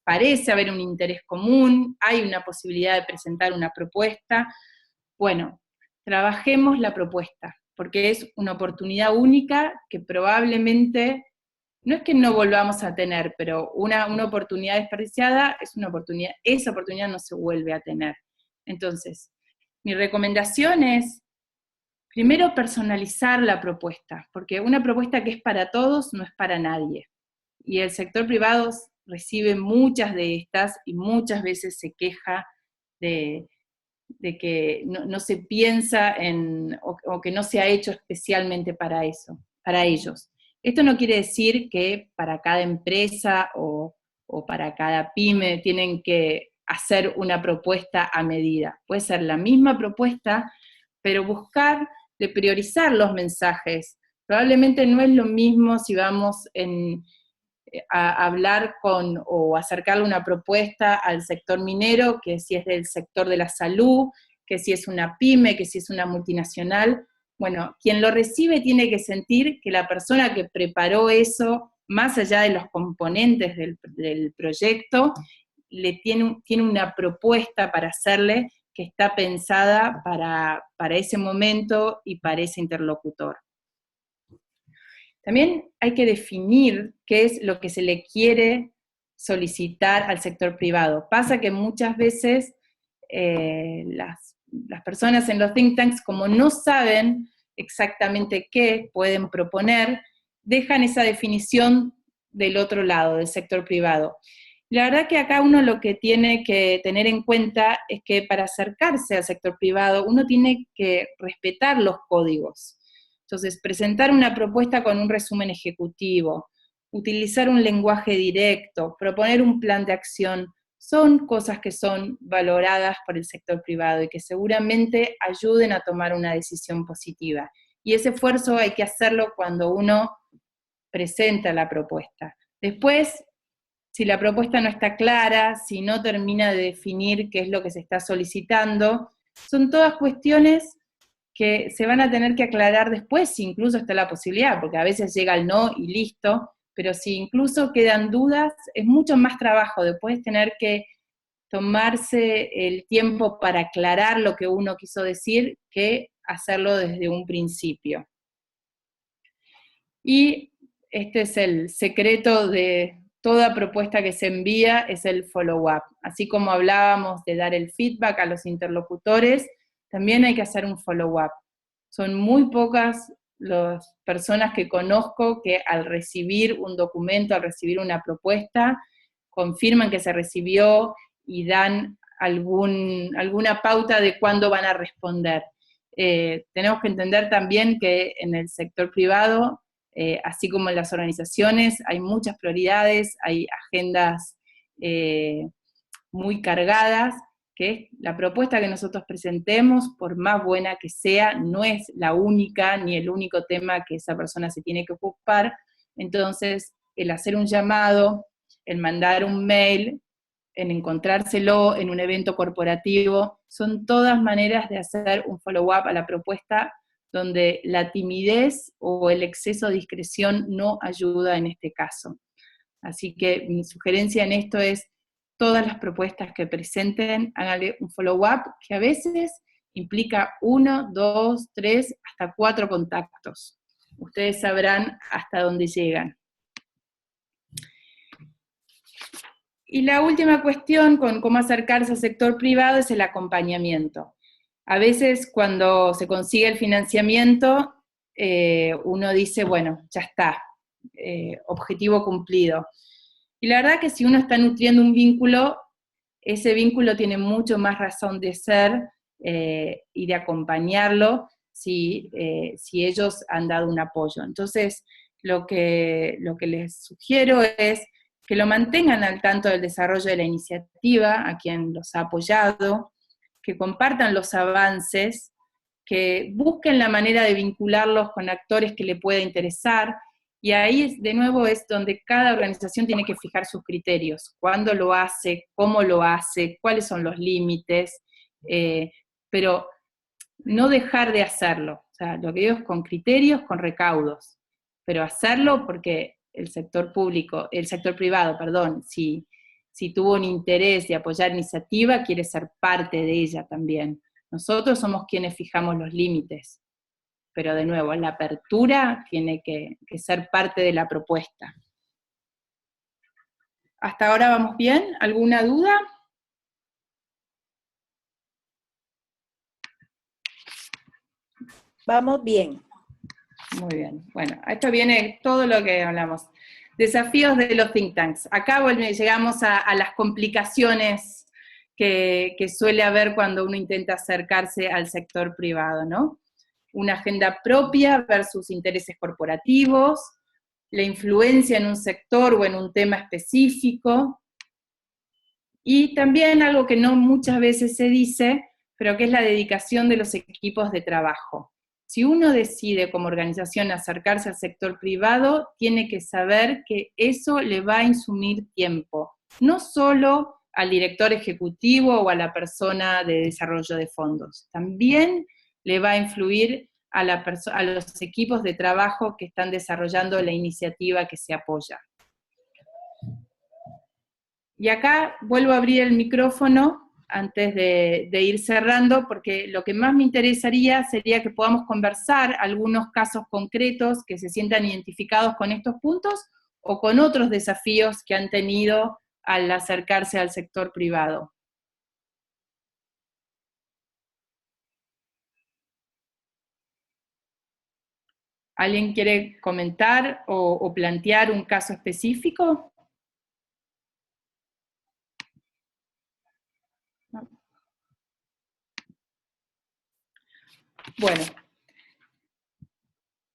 parece haber un interés común, hay una posibilidad de presentar una propuesta. Bueno, trabajemos la propuesta, porque es una oportunidad única que probablemente, no es que no volvamos a tener, pero una oportunidad desperdiciada es una oportunidad, esa oportunidad no se vuelve a tener. Entonces, mi recomendación es, primero, personalizar la propuesta, porque una propuesta que es para todos no es para nadie. Y el sector privado recibe muchas de estas y muchas veces se queja de que no se piensa o que no se ha hecho especialmente para eso, para ellos. Esto no quiere decir que para cada empresa o para cada pyme tienen que hacer una propuesta a medida. Puede ser la misma propuesta, pero buscar de priorizar los mensajes. Probablemente no es lo mismo si vamos a hablar con o acercarle una propuesta al sector minero, que si es del sector de la salud, que si es una pyme, que si es una multinacional. Bueno, quien lo recibe tiene que sentir que la persona que preparó eso, más allá de los componentes del proyecto, tiene una propuesta para hacerle que está pensada para ese momento y para ese interlocutor. También hay que definir qué es lo que se le quiere solicitar al sector privado. Pasa que muchas veces las personas en los think tanks, como no saben exactamente qué pueden proponer, dejan esa definición del otro lado, del sector privado. La verdad que acá uno lo que tiene que tener en cuenta es que para acercarse al sector privado uno tiene que respetar los códigos. Entonces, presentar una propuesta con un resumen ejecutivo, utilizar un lenguaje directo, proponer un plan de acción, son cosas que son valoradas por el sector privado y que seguramente ayuden a tomar una decisión positiva. Y ese esfuerzo hay que hacerlo cuando uno presenta la propuesta. Después, si la propuesta no está clara, si no termina de definir qué es lo que se está solicitando, son todas cuestiones que se van a tener que aclarar después, si incluso está la posibilidad, porque a veces llega el no y listo, pero si incluso quedan dudas, es mucho más trabajo, después tener que tomarse el tiempo para aclarar lo que uno quiso decir, que hacerlo desde un principio. Y este es el secreto de toda propuesta que se envía, es el follow-up. Así como hablábamos de dar el feedback a los interlocutores, también hay que hacer un follow-up. Son muy pocas las personas que conozco que al recibir un documento, al recibir una propuesta, confirman que se recibió y dan alguna pauta de cuándo van a responder. Tenemos que entender también que en el sector privado, así como en las organizaciones, hay muchas prioridades, hay agendas muy cargadas, que la propuesta que nosotros presentemos, por más buena que sea, no es la única ni el único tema que esa persona se tiene que ocupar. Entonces, el hacer un llamado, el mandar un mail, en encontrárselo en un evento corporativo, son todas maneras de hacer un follow-up a la propuesta donde la timidez o el exceso de discreción no ayuda en este caso. Así que mi sugerencia en esto es, todas las propuestas que presenten, háganle un follow-up, que a veces implica 1, 2, 3, hasta 4 contactos. Ustedes sabrán hasta dónde llegan. Y la última cuestión con cómo acercarse al sector privado es el acompañamiento. A veces cuando se consigue el financiamiento, uno dice, bueno, ya está, objetivo cumplido. Y la verdad que si uno está nutriendo un vínculo, ese vínculo tiene mucho más razón de ser y de acompañarlo si ellos han dado un apoyo. Entonces, lo que les sugiero es que lo mantengan al tanto del desarrollo de la iniciativa, a quien los ha apoyado, que compartan los avances, que busquen la manera de vincularlos con actores que le pueda interesar, y ahí de nuevo es donde cada organización tiene que fijar sus criterios, cuándo lo hace, cómo lo hace, cuáles son los límites, pero no dejar de hacerlo. O sea, lo que digo es con criterios, con recaudos, pero hacerlo porque el sector privado, si tuvo un interés de apoyar iniciativa, quiere ser parte de ella también. Nosotros somos quienes fijamos los límites, pero de nuevo, la apertura tiene que ser parte de la propuesta. ¿Hasta ahora vamos bien? ¿Alguna duda? Vamos bien. Muy bien. Bueno, a esto viene todo lo que hablamos. Desafíos de los think tanks. Acá llegamos a las complicaciones que suele haber cuando uno intenta acercarse al sector privado, ¿no? Una agenda propia versus intereses corporativos, la influencia en un sector o en un tema específico, y también algo que no muchas veces se dice, pero que es la dedicación de los equipos de trabajo. Si uno decide como organización acercarse al sector privado, tiene que saber que eso le va a insumir tiempo, no solo al director ejecutivo o a la persona de desarrollo de fondos, también le va a influir a los equipos de trabajo que están desarrollando la iniciativa que se apoya. Y acá vuelvo a abrir el micrófono antes de ir cerrando, porque lo que más me interesaría sería que podamos conversar algunos casos concretos que se sientan identificados con estos puntos o con otros desafíos que han tenido al acercarse al sector privado. ¿Alguien quiere comentar o plantear un caso específico? Bueno,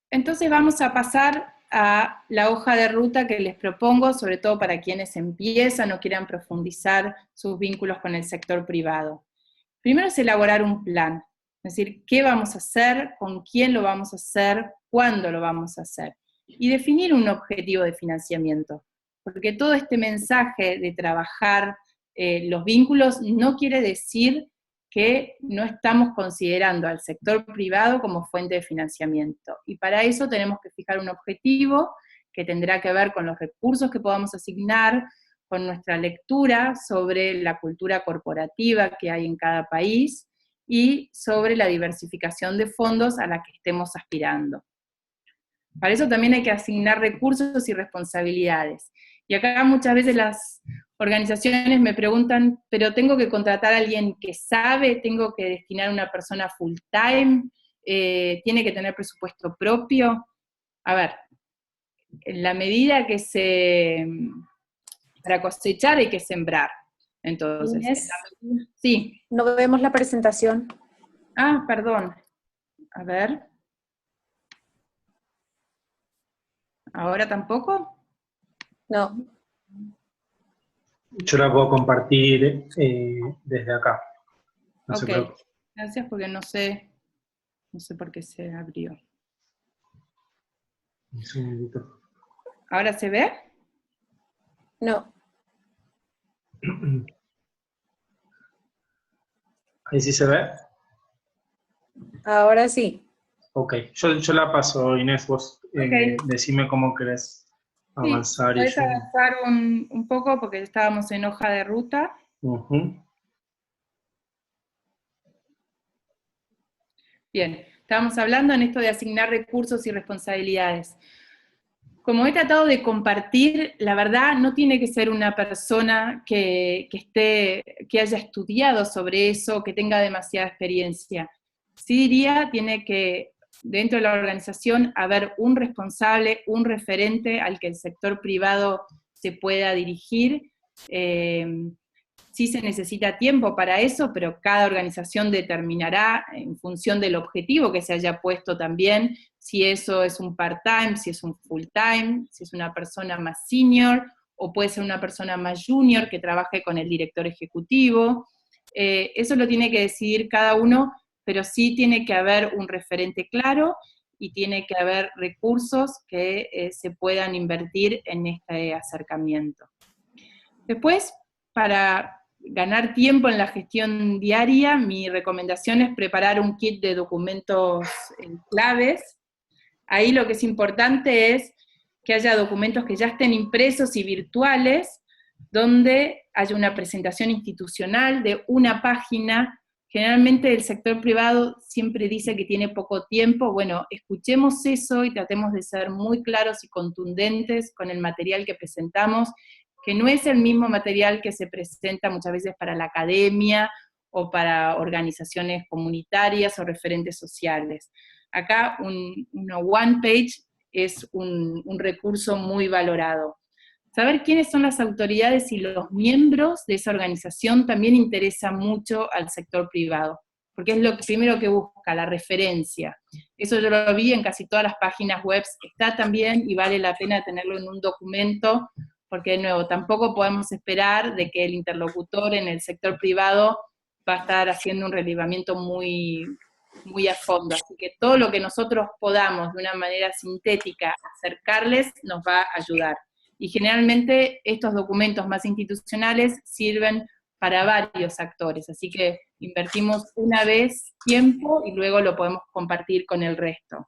entonces vamos a pasar a la hoja de ruta que les propongo, sobre todo para quienes empiezan o quieran profundizar sus vínculos con el sector privado. Primero es elaborar un plan, es decir, qué vamos a hacer, con quién lo vamos a hacer, cuándo lo vamos a hacer, y definir un objetivo de financiamiento, porque todo este mensaje de trabajar los vínculos no quiere decir que no estamos considerando al sector privado como fuente de financiamiento. Y para eso tenemos que fijar un objetivo que tendrá que ver con los recursos que podamos asignar, con nuestra lectura sobre la cultura corporativa que hay en cada país y sobre la diversificación de fondos a la que estemos aspirando. Para eso también hay que asignar recursos y responsabilidades. Y acá muchas veces las organizaciones me preguntan, ¿pero tengo que contratar a alguien que sabe? ¿Tengo que destinar a una persona full time? ¿Tiene que tener presupuesto propio? A ver, en la medida que para cosechar hay que sembrar. Entonces, Inés, sí. No vemos la presentación. Ah, perdón. A ver. ¿Ahora tampoco? No. Yo la puedo compartir desde acá. No se preocupe. Gracias, porque no sé por qué se abrió. Un segundito. ¿Ahora se ve? No. ¿Ahí sí se ve? Ahora sí. Ok, yo la paso, Inés, vos decime cómo querés avanzar. Sí, podés avanzar un poco porque estábamos en hoja de ruta. Bien, estábamos hablando en esto de asignar recursos y responsabilidades. Como he tratado de compartir, la verdad no tiene que ser una persona que haya estudiado sobre eso, que tenga demasiada experiencia. Sí diría, tiene que, dentro de la organización, haber un responsable, un referente al que el sector privado se pueda dirigir. Sí se necesita tiempo para eso, pero cada organización determinará en función del objetivo que se haya puesto también, si eso es un part-time, si es un full-time, si es una persona más senior, o puede ser una persona más junior que trabaje con el director ejecutivo. Eso lo tiene que decidir cada uno, pero sí tiene que haber un referente claro y tiene que haber recursos que se puedan invertir en este acercamiento. Después, para ganar tiempo en la gestión diaria, mi recomendación es preparar un kit de documentos claves. Ahí lo que es importante es que haya documentos que ya estén impresos y virtuales, donde haya una presentación institucional de una página. Generalmente el sector privado siempre dice que tiene poco tiempo. Bueno, escuchemos eso y tratemos de ser muy claros y contundentes con el material que presentamos, que no es el mismo material que se presenta muchas veces para la academia o para organizaciones comunitarias o referentes sociales. Acá una one page es un recurso muy valorado. Saber quiénes son las autoridades y los miembros de esa organización también interesa mucho al sector privado, porque es lo primero que busca, la referencia. Eso yo lo vi en casi todas las páginas web, está también y vale la pena tenerlo en un documento, porque de nuevo, tampoco podemos esperar de que el interlocutor en el sector privado va a estar haciendo un relevamiento muy a fondo, así que todo lo que nosotros podamos de una manera sintética acercarles nos va a ayudar. Y generalmente estos documentos más institucionales sirven para varios actores, así que invertimos una vez tiempo y luego lo podemos compartir con el resto.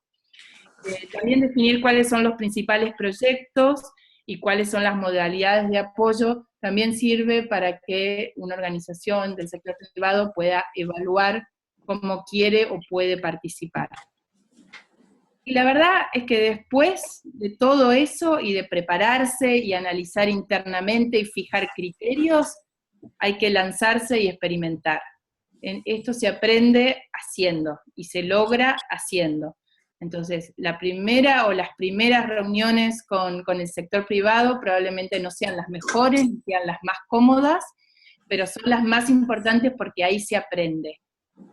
También definir cuáles son los principales proyectos y cuáles son las modalidades de apoyo también sirve para que una organización del sector privado pueda evaluar cómo quiere o puede participar. Y la verdad es que después de todo eso y de prepararse y analizar internamente y fijar criterios, hay que lanzarse y experimentar. Esto se aprende haciendo y se logra haciendo. Entonces, la primera o las primeras reuniones con el sector privado probablemente no sean las mejores, ni sean las más cómodas, pero son las más importantes porque ahí se aprende.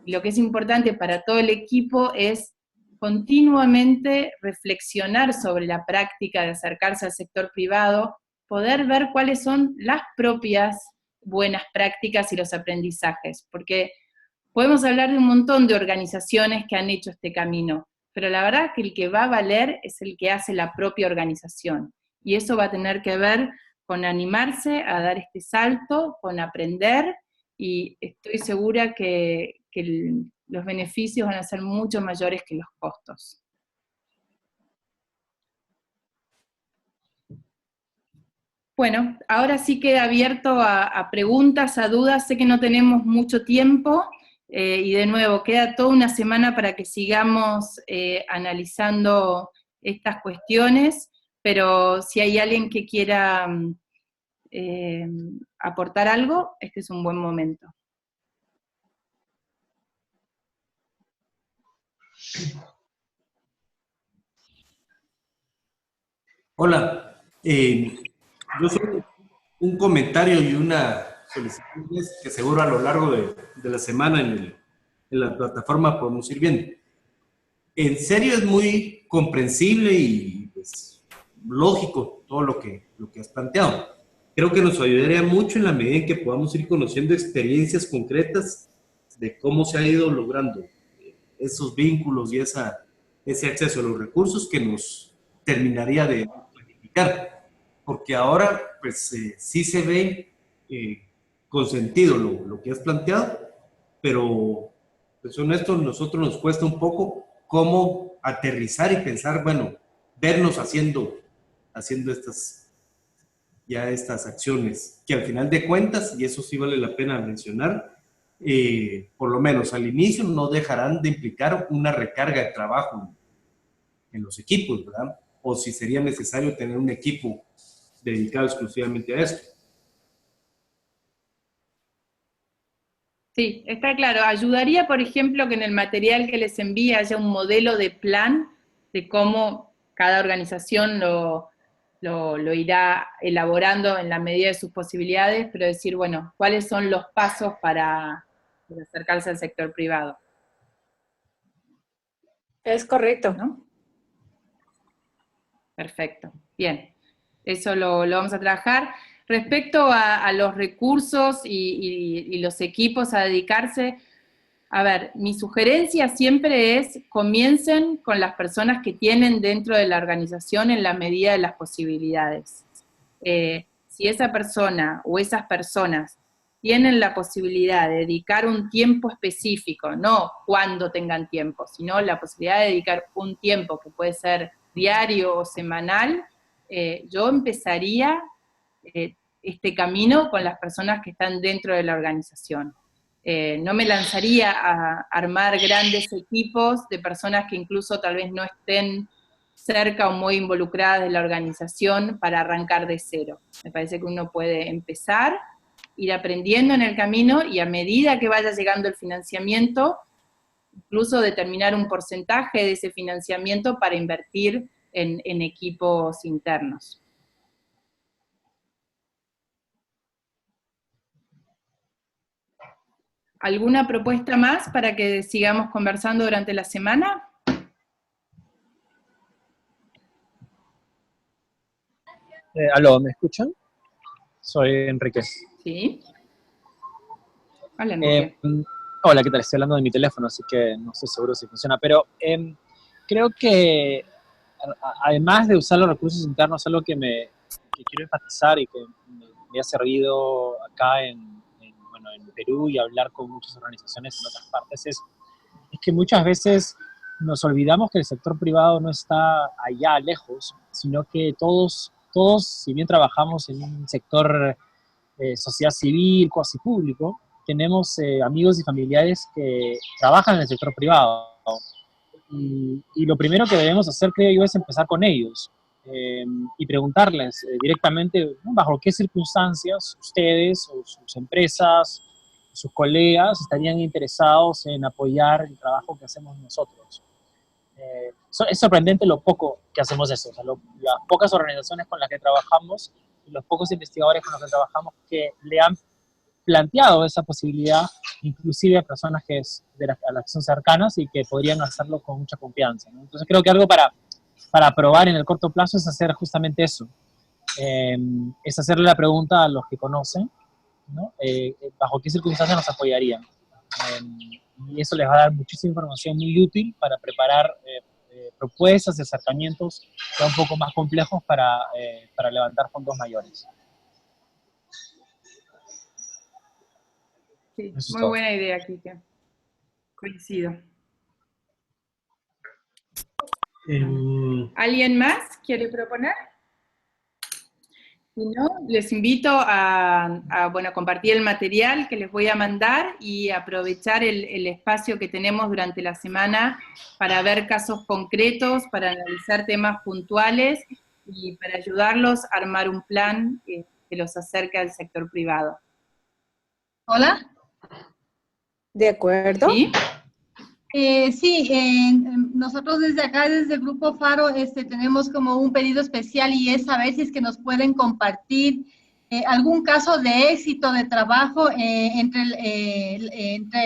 Lo que es importante para todo el equipo es continuamente reflexionar sobre la práctica de acercarse al sector privado, poder ver cuáles son las propias buenas prácticas y los aprendizajes, porque podemos hablar de un montón de organizaciones que han hecho este camino, pero la verdad que el que va a valer es el que hace la propia organización, y eso va a tener que ver con animarse a dar este salto, con aprender, y estoy segura que los beneficios van a ser mucho mayores que los costos. Bueno, ahora sí queda abierto a preguntas, a dudas, sé que no tenemos mucho tiempo, y de nuevo, queda toda una semana para que sigamos analizando estas cuestiones, pero si hay alguien que quiera aportar algo, este es un buen momento. Hola, yo soy un comentario y una solicitud que seguro a lo largo de la semana en la plataforma podemos ir viendo. En serio es muy comprensible y pues, lógico todo lo que has planteado. Creo que nos ayudaría mucho en la medida en que podamos ir conociendo experiencias concretas de cómo se ha ido logrando esos vínculos y ese acceso a los recursos que nos terminaría de planificar. Porque ahora, pues, sí se ve con sentido lo que has planteado, pero, pues, honesto, a nosotros nos cuesta un poco cómo aterrizar y pensar, bueno, vernos haciendo estas acciones, que al final de cuentas, y eso sí vale la pena mencionar, por lo menos al inicio no dejarán de implicar una recarga de trabajo en los equipos, ¿verdad? O si sería necesario tener un equipo dedicado exclusivamente a esto. Sí, está claro. Ayudaría, por ejemplo, que en el material que les envíe haya un modelo de plan de cómo cada organización lo irá elaborando en la medida de sus posibilidades, pero decir, bueno, ¿cuáles son los pasos para acercarse al sector privado? Es correcto, ¿no? Perfecto, bien. Eso lo vamos a trabajar. Respecto a los recursos y los equipos a dedicarse, a ver, mi sugerencia siempre es comiencen con las personas que tienen dentro de la organización en la medida de las posibilidades. Si esa persona o esas personas tienen la posibilidad de dedicar un tiempo específico, no cuando tengan tiempo, sino la posibilidad de dedicar un tiempo que puede ser diario o semanal, yo empezaría este camino con las personas que están dentro de la organización. No me lanzaría a armar grandes equipos de personas que incluso tal vez no estén cerca o muy involucradas de la organización para arrancar de cero. Me parece que uno puede empezar, ir aprendiendo en el camino y a medida que vaya llegando el financiamiento, incluso determinar un porcentaje de ese financiamiento para invertir en equipos internos. ¿Alguna propuesta más para que sigamos conversando durante la semana? Aló, ¿me escuchan? Soy Enrique. Sí. Hola, Enrique. Hola, ¿qué tal? Estoy hablando de mi teléfono, así que no estoy seguro si funciona, pero creo que además de usar los recursos internos, algo que quiero enfatizar y que me ha servido acá en Perú y hablar con muchas organizaciones en otras partes es que muchas veces nos olvidamos que el sector privado no está allá lejos, sino que todos, si bien trabajamos en un sector sociedad civil, cuasi público, tenemos amigos y familiares que trabajan en el sector privado. Y lo primero que debemos hacer, creo yo, es empezar con ellos y preguntarles directamente, ¿no?, bajo qué circunstancias ustedes o sus empresas, sus colegas estarían interesados en apoyar el trabajo que hacemos nosotros. Es sorprendente lo poco que hacemos eso, o sea, las pocas organizaciones con las que trabajamos y los pocos investigadores con los que trabajamos que le han planteado esa posibilidad, inclusive a personas a las que son cercanas y que podrían hacerlo con mucha confianza, ¿no? Entonces creo que algo para probar en el corto plazo es hacer justamente eso, es hacerle la pregunta a los que conocen, ¿no? Bajo qué circunstancias nos apoyarían. Y eso les va a dar muchísima información muy útil para preparar propuestas y acercamientos ya un poco más complejos para levantar fondos mayores. Sí, muy buena idea, Kike. Coincido. ¿Alguien más quiere proponer? Si no, les invito a compartir el material que les voy a mandar y aprovechar el espacio que tenemos durante la semana para ver casos concretos, para analizar temas puntuales y para ayudarlos a armar un plan que los acerque al sector privado. ¿Hola? ¿De acuerdo? ¿Sí? Nosotros desde acá, desde el Grupo Faro, tenemos como un pedido especial y es saber si es que nos pueden compartir algún caso de éxito de trabajo entre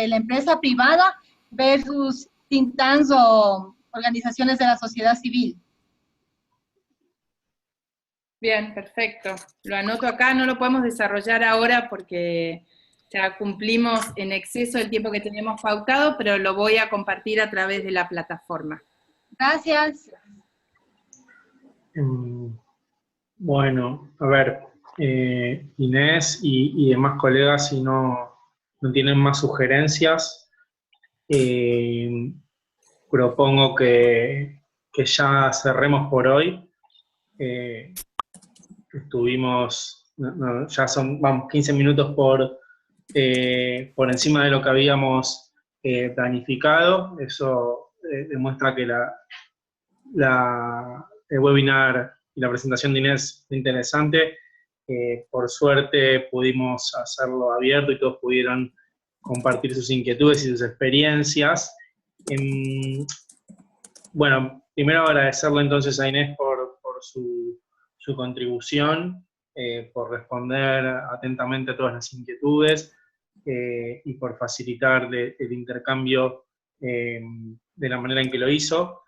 la empresa privada versus think tanks o organizaciones de la sociedad civil. Bien, perfecto. Lo anoto acá, no lo podemos desarrollar ahora porque ya cumplimos en exceso el tiempo que teníamos pautado, pero lo voy a compartir a través de la plataforma. Gracias. Bueno, a ver, Inés y demás colegas, si no tienen más sugerencias, propongo que ya cerremos por hoy. Estuvimos, ya vamos 15 minutos por encima de lo que habíamos planificado. Eso demuestra que el webinar y la presentación de Inés fue interesante. Por suerte pudimos hacerlo abierto y todos pudieron compartir sus inquietudes y sus experiencias. Bueno, primero agradecerle entonces a Inés por su contribución, por responder atentamente a todas las inquietudes y por facilitar el intercambio de la manera en que lo hizo.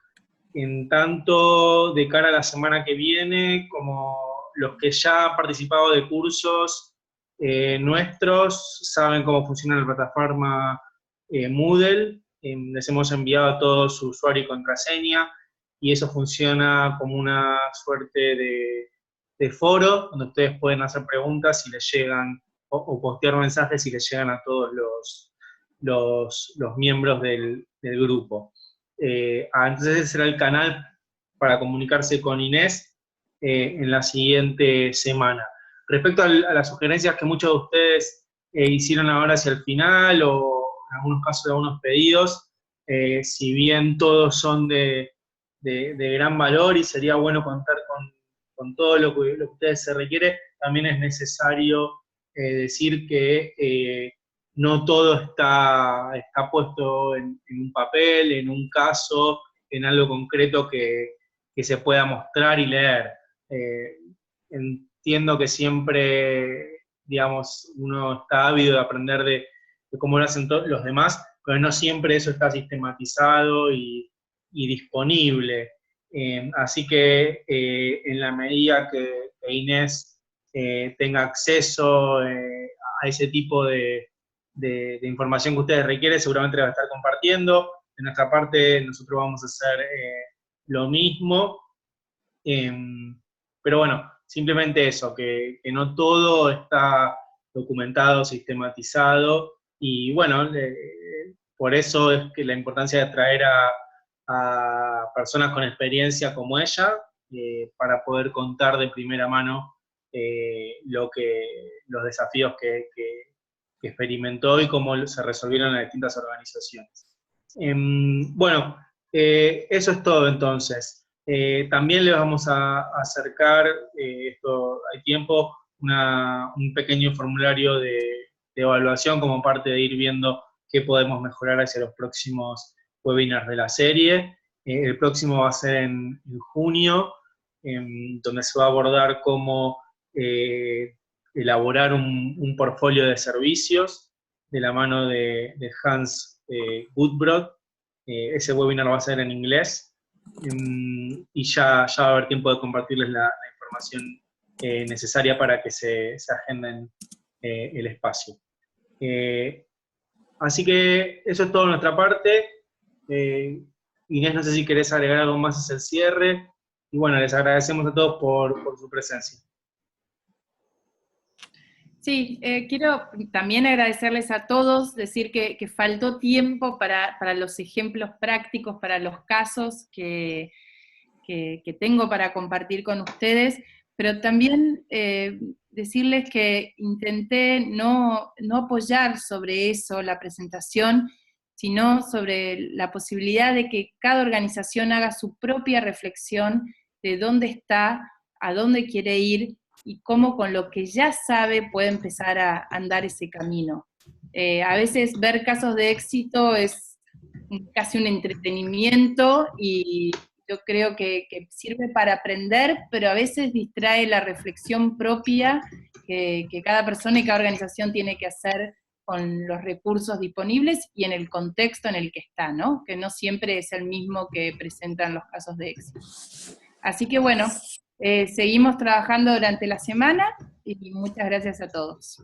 En tanto, de cara a la semana que viene, como los que ya han participado de cursos nuestros, saben cómo funciona la plataforma Moodle, les hemos enviado a todos su usuario y contraseña, y eso funciona como una suerte de foro, donde ustedes pueden hacer preguntas si les llegan, o postear mensajes si les llegan a todos los miembros del grupo. Entonces ese será el canal para comunicarse con Inés en la siguiente semana. Respecto a las sugerencias que muchos de ustedes hicieron ahora hacia el final, o en algunos casos de algunos pedidos, si bien todos son de gran valor y sería bueno contar con todo lo que ustedes se requiere, también es necesario decir que no todo está puesto en un papel, en un caso, en algo concreto que se pueda mostrar y leer. Entiendo que siempre, digamos, uno está ávido de aprender cómo lo hacen los demás, pero no siempre eso está sistematizado y disponible. Así que en la medida que Inés tenga acceso a ese tipo de información que ustedes requieren, seguramente la va a estar compartiendo. De nuestra parte, nosotros vamos a hacer lo mismo. Pero bueno, simplemente eso, que no todo está documentado, sistematizado, y bueno, por eso es que la importancia de traer a personas con experiencia como ella, para poder contar de primera mano los desafíos que experimentó y cómo se resolvieron en las distintas organizaciones. Bueno, eso es todo entonces. También les vamos a acercar, esto hay tiempo, un pequeño formulario de evaluación como parte de ir viendo qué podemos mejorar hacia los próximos webinars de la serie. El próximo va a ser en junio, donde se va a abordar cómo elaborar un portfolio de servicios de la mano de Hans Gutbrod. Ese webinar va a ser en inglés, y ya va a haber tiempo de compartirles la información necesaria para que se agenden el espacio. Así que eso es todo de nuestra parte. Inés, no sé si querés agregar algo más hacia el cierre, y bueno, les agradecemos a todos por su presencia. Sí, quiero también agradecerles a todos, decir que faltó tiempo para los ejemplos prácticos, para los casos que tengo para compartir con ustedes, pero también decirles que intenté no apoyar sobre eso la presentación, sino sobre la posibilidad de que cada organización haga su propia reflexión de dónde está, a dónde quiere ir, y cómo con lo que ya sabe puede empezar a andar ese camino. A veces ver casos de éxito es casi un entretenimiento, y yo creo que sirve para aprender, pero a veces distrae la reflexión propia que cada persona y cada organización tiene que hacer con los recursos disponibles y en el contexto en el que está, ¿no? Que no siempre es el mismo que presentan los casos de éxito. Así que bueno, seguimos trabajando durante la semana, y muchas gracias a todos.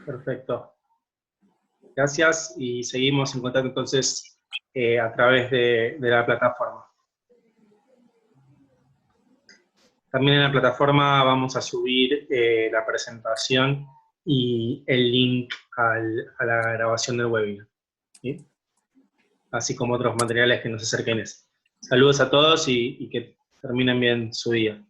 Perfecto. Gracias, y seguimos en contacto entonces a través de la plataforma. También en la plataforma vamos a subir la presentación y el link a la grabación del webinar, ¿sí? Así como otros materiales que nos acerquen. Saludos a todos y que terminen bien su día.